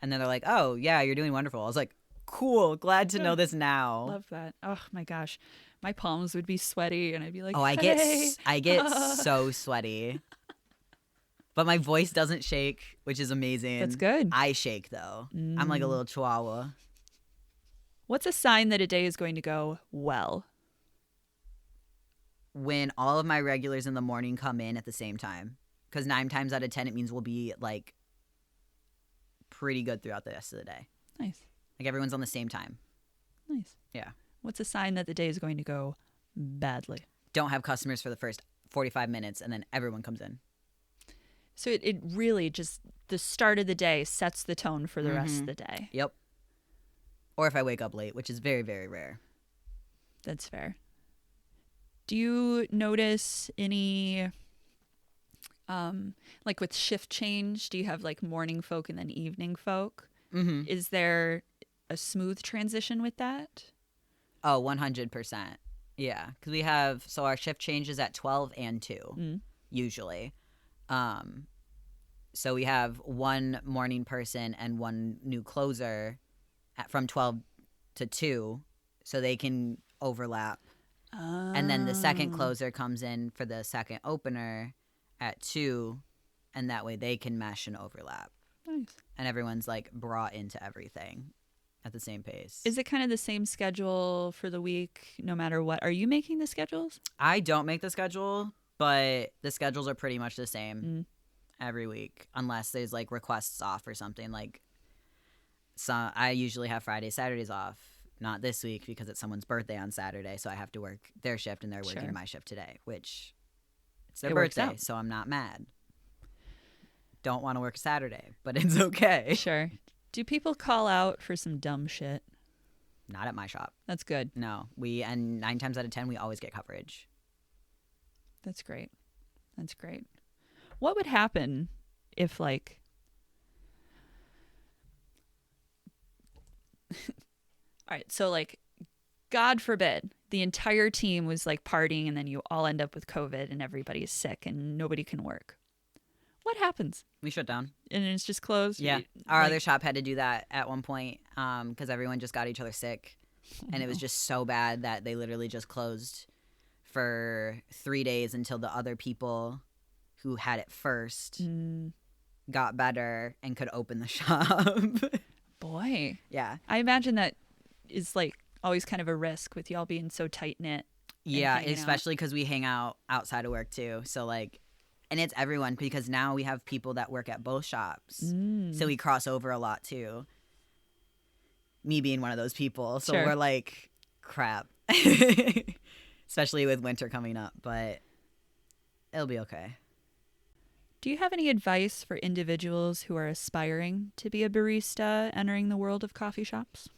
And then they're like, oh, yeah, you're doing wonderful. I was like, cool, glad to know this now. Love that. Oh, my gosh. My palms would be sweaty and I'd be like, oh, hey. I get so sweaty. But my voice doesn't shake, which is amazing. That's good. I shake, though. I'm like a little chihuahua. What's a sign that a day is going to go well? When all of my regulars in the morning come in at the same time. Because 9 times out of 10, it means we'll be, like, pretty good throughout the rest of the day. Nice. Like, everyone's on the same time. Nice. Yeah. What's a sign that the day is going to go badly? Don't have customers for the first 45 minutes, and then everyone comes in. So it really just, the start of the day sets the tone for the rest of Mhm. the day. Yep. Or if I wake up late, which is very, very rare. That's fair. Do you notice any, like with shift change, do you have like morning folk and then evening folk? Mm-hmm. Is there a smooth transition with that? Oh, 100%. Yeah, because we have, so our shift changes at 12 and 2, Mm. usually. So we have one morning person and one new closer from 12 to 2, so they can overlap. And then the second closer comes in for the second opener at 2, and that way they can mesh and overlap. Nice. And everyone's like brought into everything at the same pace. Is it kind of the same schedule for the week no matter what? Are you making the schedules? I don't make the schedule, but the schedules are pretty much the same every week, unless there's like requests off or something. Like, so I usually have Fridays, Saturdays off. Not this week because it's someone's birthday on Saturday, so I have to work their shift and they're working Sure. my shift today, which it's their It works birthday, out. so I'm not mad. Don't want to work Saturday, but it's okay. Sure. Do people call out for some dumb shit? Not at my shop. That's good. No, and 9 times out of 10 we always get coverage. That's great. That's great. What would happen if like all right, so like God forbid the entire team was like partying and then you all end up with COVID and everybody's sick and nobody can work. What happens? We shut down. And it's just closed? Yeah. Our other shop had to do that at one point because everyone just got each other sick. And it was just so bad that they literally just closed for 3 days until the other people who had it first got better and could open the shop. Boy. Yeah. I imagine that is like always kind of a risk with y'all being so tight-knit. Yeah, especially because we hang out outside of work too. So like, and it's everyone because now we have people that work at both shops. So we cross over a lot too. Me being one of those people. So we're like, crap. Especially with winter coming up, but it'll be okay. Do you have any advice for individuals who are aspiring to be a barista entering the world of coffee shops?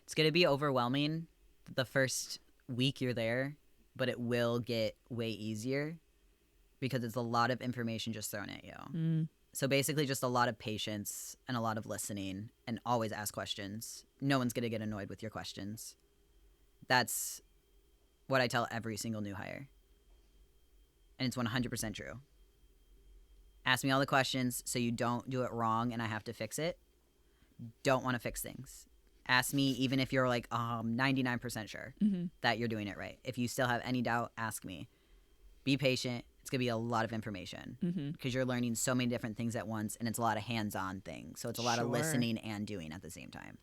It's going to be overwhelming the first week you're there, but it will get way easier because it's a lot of information just thrown at you. So basically just a lot of patience and a lot of listening and always ask questions. No one's going to get annoyed with your questions. That's what I tell every single new hire. And it's 100% true. Ask me all the questions so you don't do it wrong and I have to fix it. Don't want to fix things. Ask me even if you're like 99% sure that you're doing it right. If you still have any doubt, ask me. Be patient. It's going to be a lot of information because you're learning so many different things at once and it's a lot of hands-on things. So it's a lot of listening and doing at the same time.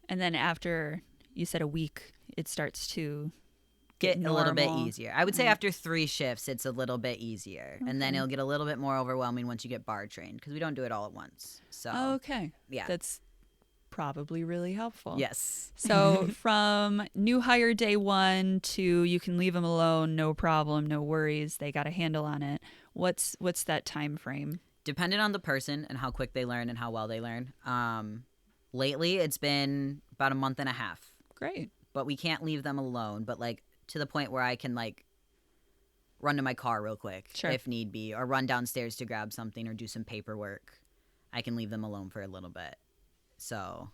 And then after, you said a week, it starts to get a little bit easier. I would say after 3 shifts, it's a little bit easier. And then it'll get a little bit more overwhelming once you get bar trained because we don't do it all at once. So okay. Yeah. That's probably really helpful. Yes. So from new hire day 1 to you can leave them alone, no problem, no worries, they got a handle on it. What's that time frame? Depending on the person and how quick they learn and how well they learn. Lately, it's been about a month and a half. Great. But we can't leave them alone. But like to the point where I can like run to my car real quick if need be, or run downstairs to grab something or do some paperwork. I can leave them alone for a little bit. So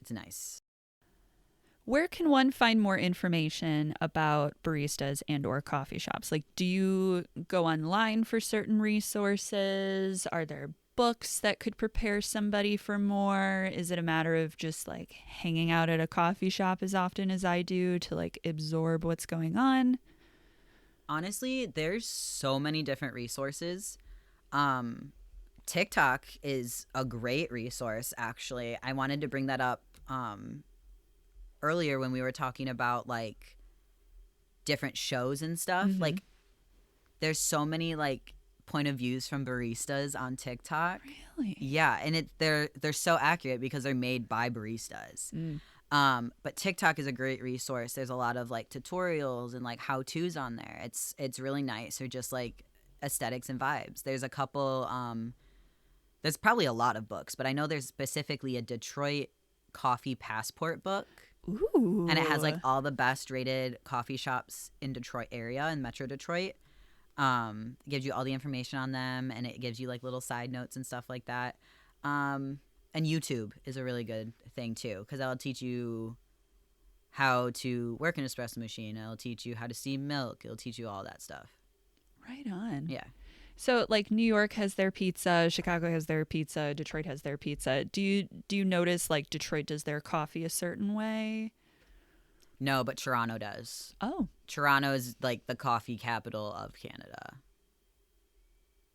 it's nice. Where can one find more information about baristas and or coffee shops? Like, do you go online for certain resources? Are there books that could prepare somebody for more? Is it a matter of just like hanging out at a coffee shop as often as I do to like absorb what's going on? Honestly, there's so many different resources. TikTok is a great resource, actually. I wanted to bring that up earlier when we were talking about like different shows and stuff. Like there's so many like point of views from baristas on TikTok. Really? Yeah, and they're so accurate because they're made by baristas. But TikTok is a great resource. There's a lot of like tutorials and like how-tos on there. It's really nice. Or just like aesthetics and vibes. There's a couple there's probably a lot of books, but I know there's specifically a Detroit coffee passport book. Ooh. And it has like all the best rated coffee shops in Detroit area, in Metro Detroit. It gives you all the information on them, and it gives you like little side notes and stuff like that. And YouTube is a really good thing too, because that'll teach you how to work an espresso machine. It'll teach you how to steam milk. It'll teach you all that stuff. Right on. Yeah. So like New York has their pizza, Chicago has their pizza, Detroit has their pizza. Do you notice like Detroit does their coffee a certain way? No, but Toronto does. Oh. Toronto is like the coffee capital of Canada.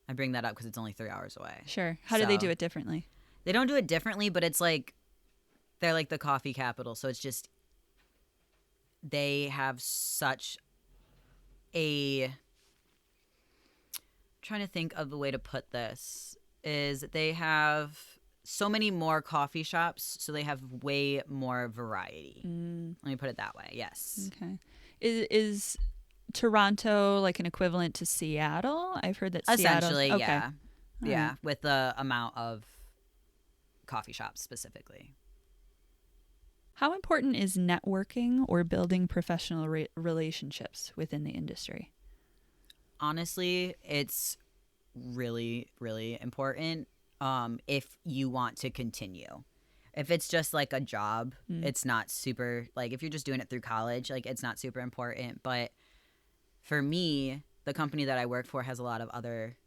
I bring that up because it's only 3 hours away. Sure. How do they do it differently? They don't do it differently, but it's like they're like the coffee capital. So it's just they have such a... I'm trying to think of the way to put this. Is they have so many more coffee shops, so they have way more variety. Let me put it that way. Yes. Okay. Is Toronto like an equivalent to Seattle? I've heard that Essentially, Seattle. yeah. All Yeah, right. with the amount of coffee shops specifically. How important is networking or building professional relationships within the industry? Honestly, it's really, really important if you want to continue. If it's just like a job, it's not super, like if you're just doing it through college, like it's not super important. But for me, the company that I work for has a lot of other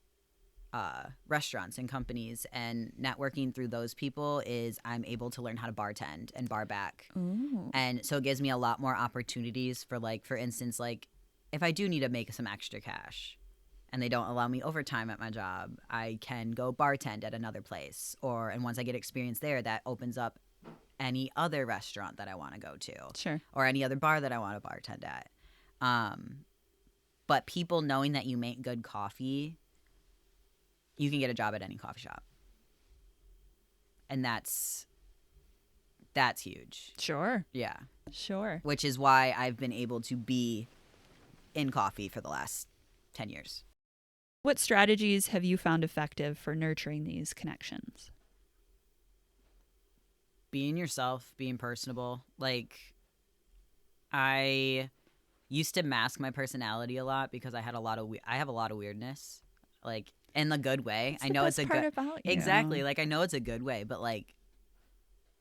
restaurants and companies, and networking through those people is I'm able to learn how to bartend and bar back. Ooh. And so it gives me a lot more opportunities for like, for instance, like if I do need to make some extra cash and they don't allow me overtime at my job, I can go bartend at another place. And once I get experience there, that opens up any other restaurant that I want to go to. Sure. Or any other bar that I want to bartend at. But people knowing that you make good coffee, you can get a job at any coffee shop. And that's huge. Sure. Yeah. Sure. Which is why I've been able to be in coffee for the last 10 years. What strategies have you found effective for nurturing these connections? Being yourself, being personable. Like, I used to mask my personality a lot because I have a lot of weirdness, like in the good way. I know it's a good about you. Exactly. Like I know it's a good way, but like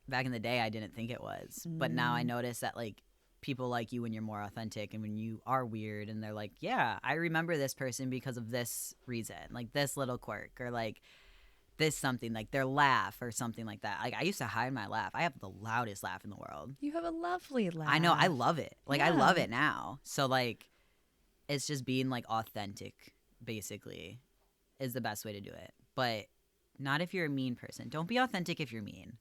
back in the day, I didn't think it was. But now I notice that like people like you when you're more authentic and when you are weird, and they're like, yeah, I remember this person because of this reason, like this little quirk, or like this something, like their laugh or something like that. Like I used to hide my laugh. I have the loudest laugh in the world. You have a lovely laugh. I know. I love it. Like I Yeah. love it now. So like it's just being like authentic basically is the best way to do it. But not if you're a mean person. Don't be authentic if you're mean.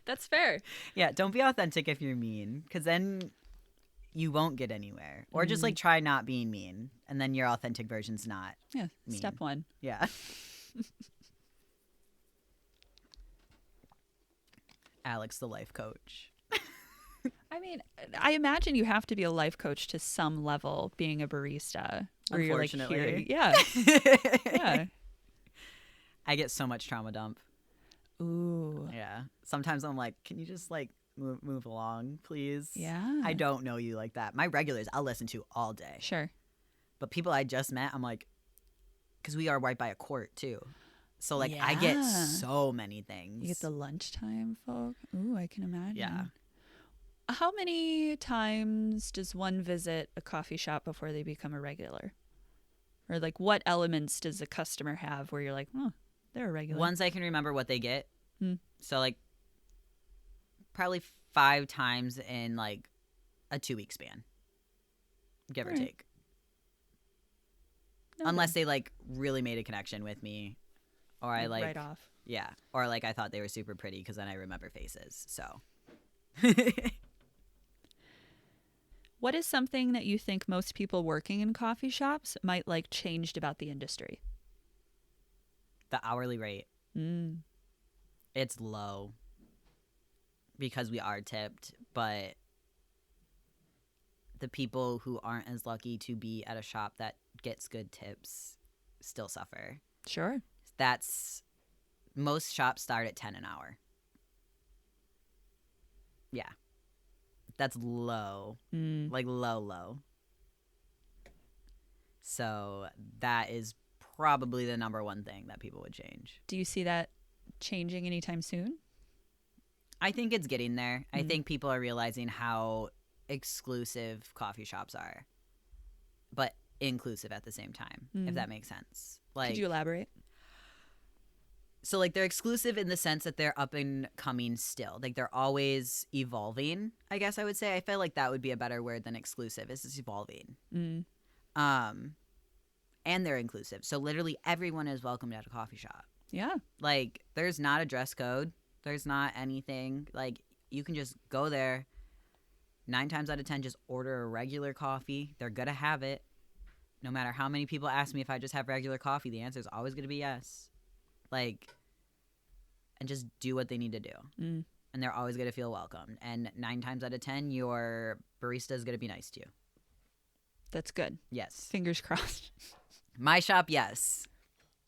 That's fair. Yeah, don't be authentic if you're mean, because then you won't get anywhere. Or just like try not being mean, and then your authentic version's not Yeah. mean. Step one. Yeah. Alex, the life coach. I mean, I imagine you have to be a life coach to some level being a barista. Where you're like Unfortunately. yeah. Yeah. I get so much trauma dump. Ooh. Yeah. Sometimes I'm like, can you just like move along, please? Yeah. I don't know you like that. My regulars I'll listen to all day. Sure. But people I just met, I'm like, because we are right by a court too. So like I get Yeah. so many things. You get the lunchtime folk. Ooh, I can imagine. Yeah. How many times does one visit a coffee shop before they become a regular? Or like what elements does a customer have where you're like, oh, they're a regular? Once I can remember what they get. Hmm. So like probably 5 times in like a 2-week span. Give or All right. take. Unless they like really made a connection with me, or I like right off. Yeah, or like I thought they were super pretty because then I remember faces. So What is something that you think most people working in coffee shops might like changed about the industry? the hourly rate, it's low because we are tipped, but the people who aren't as lucky to be at a shop that gets good tips still suffer. Sure. Most shops start at 10 an hour. Yeah. That's low. Like low. So that is probably the number one thing that people would change. Do you see that changing anytime soon? I think it's getting there. I think people are realizing how exclusive coffee shops are, but inclusive at the same time, if that makes sense. Like, could you elaborate? So, like, they're exclusive in the sense that they're up and coming still. Like, they're always evolving, I guess I would say. I feel like that would be a better word than exclusive. It's just evolving. And they're inclusive. So, literally, everyone is welcomed at a coffee shop. Yeah. Like, there's not a dress code. There's not anything. Like, you can just go there. 9 times out of 10, just order a regular coffee. They're going to have it. No matter how many people ask me if I just have regular coffee, the answer is always going to be yes. Like, and just do what they need to do. And they're always going to feel welcome. And 9 times out of 10, your barista is going to be nice to you. That's good. Yes. Fingers crossed. My shop, yes.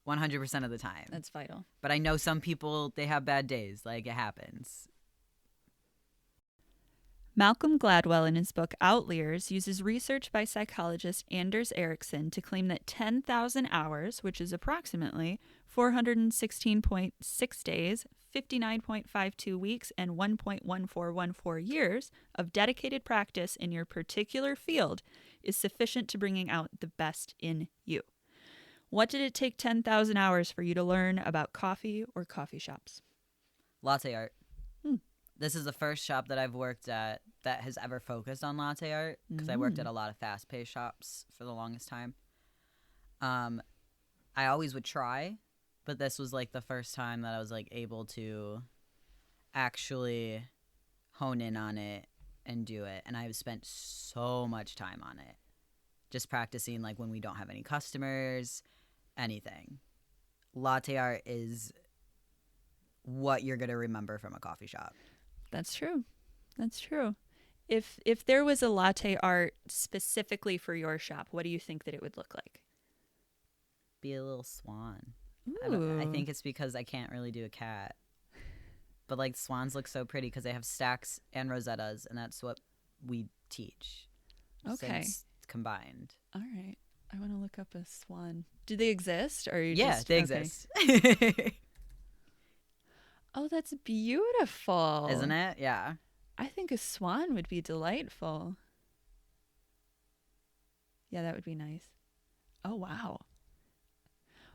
100% of the time. That's vital. But I know some people, they have bad days. Like, it happens. Malcolm Gladwell, in his book Outliers, uses research by psychologist Anders Ericsson to claim that 10,000 hours, which is approximately 416.6 days, 59.52 weeks, and 1.1414 years of dedicated practice in your particular field is sufficient to bringing out the best in you. What did it take 10,000 hours for you to learn about coffee or coffee shops? Latte art. This is the first shop that I've worked at that has ever focused on latte art, because I worked at a lot of fast-paced shops for the longest time. I always would try, but this was like the first time that I was like able to actually hone in on it and do it. And I've spent so much time on it, just practicing like when we don't have any customers, anything. Latte art is what you're going to remember from a coffee shop. That's true. That's true. If there was a latte art specifically for your shop, what do you think that it would look like? Be a little swan. Ooh. I think it's because I can't really do a cat. But like swans look so pretty because they have stacks and rosettas, and that's what we teach. Okay. So it's combined. All right. I want to look up a swan. Do they exist? Or are you Yeah, just, they okay. exist. Oh, that's beautiful. Isn't it? Yeah. I think a swan would be delightful. Yeah, that would be nice. Oh, wow.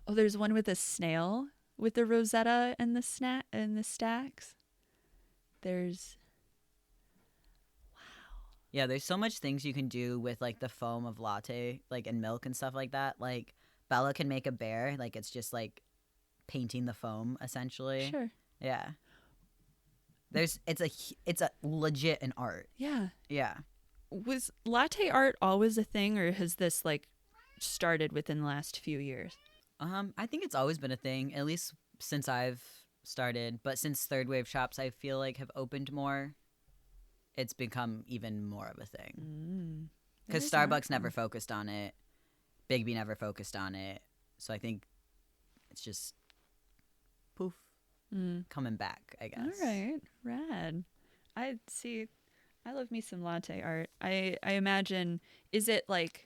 Oh, there's one with a snail with the rosetta and the stacks. There's Yeah, there's so much things you can do with like the foam of latte, like and milk and stuff like that. Like Bella can make a bear, like it's just like painting the foam essentially. Sure. Yeah. It's a legit an art. Yeah. Yeah. Was latte art always a thing, or has this like started within the last few years? I think it's always been a thing, at least since I've started. But since third wave shops, I feel like have opened more, it's become even more of a thing. Because Starbucks never focused on it, Big B never focused on it, so I think it's just poof, coming back, I guess. All right, rad. I love me some latte art. I imagine, is it like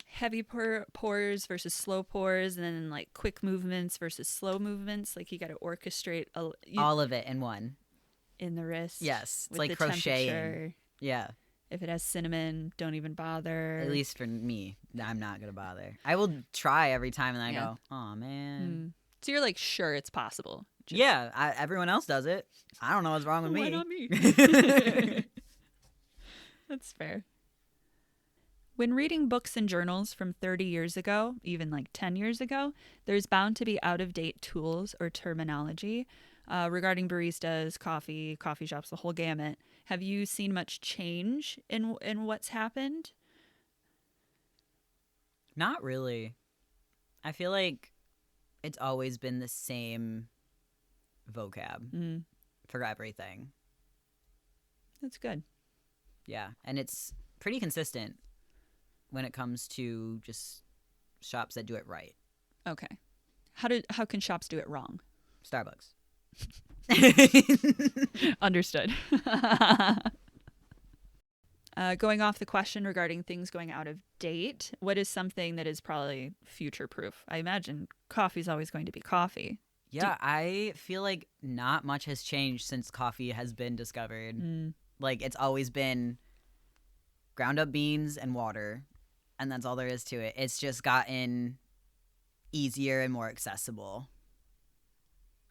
heavy pours versus slow pours, and then like quick movements versus slow movements? Like you got to orchestrate all of it in one. In the wrist. Yes, it's with like the crocheting. temperature. Yeah. If it has cinnamon, don't even bother. At least for me, I'm not gonna bother. I will try every time, and I go, "Oh man." So you're like, sure, it's possible. Yeah, everyone else does it. I don't know what's wrong with me. Why not me? That's fair. When reading books and journals from 30 years ago, even like 10 years ago, there's bound to be out-of-date tools or terminology regarding baristas, coffee shops, the whole gamut. Have you seen much change in what's happened? Not really. I feel like it's always been the same vocab for everything. That's good. Yeah, and it's pretty consistent when it comes to just shops that do it right. Okay. How can shops do it wrong? Starbucks. Understood. Going off the question regarding things going out of date, what is something that is probably future proof? I imagine coffee's always going to be coffee. Yeah, I feel like not much has changed since coffee has been discovered. Like, it's always been ground up beans and water, and that's all there is to it. It's just gotten easier and more accessible.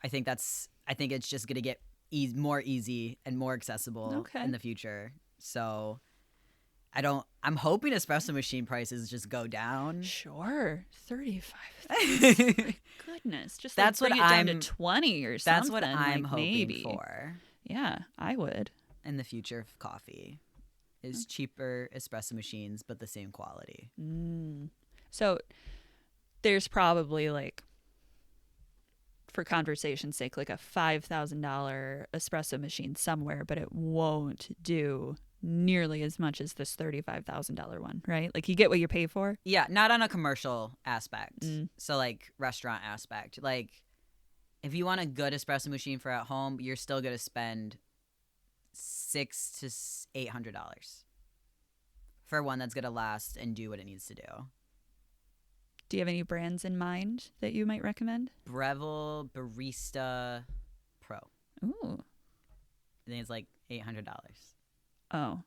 I think it's just going to get more easy and more accessible in the future. So I'm hoping espresso machine prices just go down. Sure. 35,000. My goodness. Just that's bring what it down I'm to 20 or something. That's what I'm hoping maybe. for. Yeah, I would. In the future of coffee is cheaper espresso machines, but the same quality. So there's probably like, for conversation's sake, like a $5,000 espresso machine somewhere, but it won't do nearly as much as this $35,000 one, right? Like, you get what you pay for. Yeah, not on a commercial aspect. So like restaurant aspect. Like, if you want a good espresso machine for at home, you're still going to spend $600 to $800 for one that's going to last and do what it needs to do. Do you have any brands in mind that you might recommend? Breville Barista Pro. Ooh. I think it's like $800. Oh.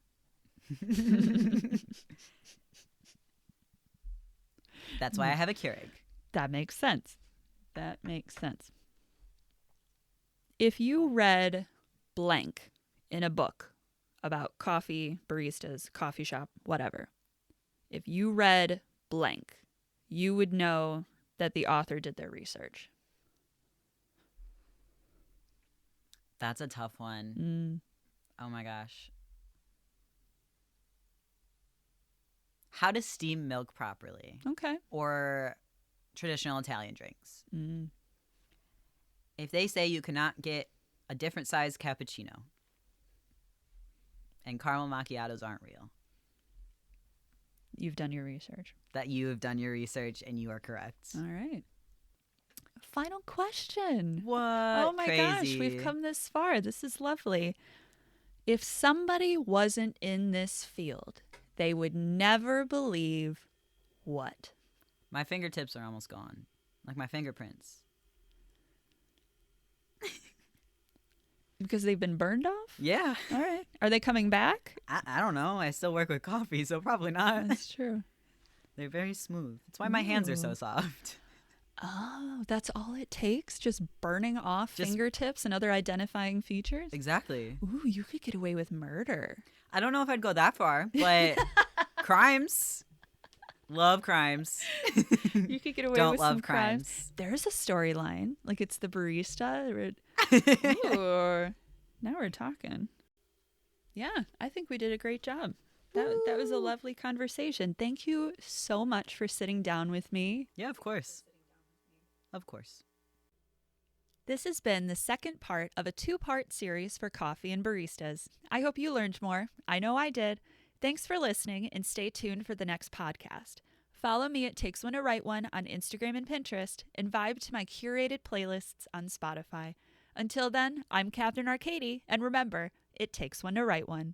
That's why I have a Keurig. That makes sense. If you read blank in a book about coffee, baristas, coffee shop, whatever, if you read blank, you would know that the author did their research. That's a tough one. Oh my gosh. How to steam milk properly. Okay. Or traditional Italian drinks. If they say you cannot get a different size cappuccino and caramel macchiatos aren't real. You've done your research. That you have done your research and you are correct. All right. Final question. What? Oh my gosh, we've come this far. This is lovely. If somebody wasn't in this field, they would never believe what? My fingertips are almost gone. Like my fingerprints. Because they've been burned off? Yeah. All right. Are they coming back? I don't know. I still work with coffee, so probably not. That's true. They're very smooth. That's why my hands are so soft. Oh, that's all it takes? Just burning off fingertips and other identifying features? Exactly. Ooh, you could get away with murder. I don't know if I'd go that far, but crimes. Love crimes. You could get away Don't with love some crimes. There's a storyline. Like, it's the barista. Ooh, now we're talking. Yeah, I think we did a great job. That was a lovely conversation. Thank you so much for sitting down with me. Yeah, of course. Of course. This has been the second part of a 2-part series for coffee and baristas. I hope you learned more. I know I did. Thanks for listening, and stay tuned for the next podcast. Follow me at Takes One to Write One on Instagram and Pinterest, and vibe to my curated playlists on Spotify. Until then, I'm Katherine Arcady, and remember, it takes one to write one.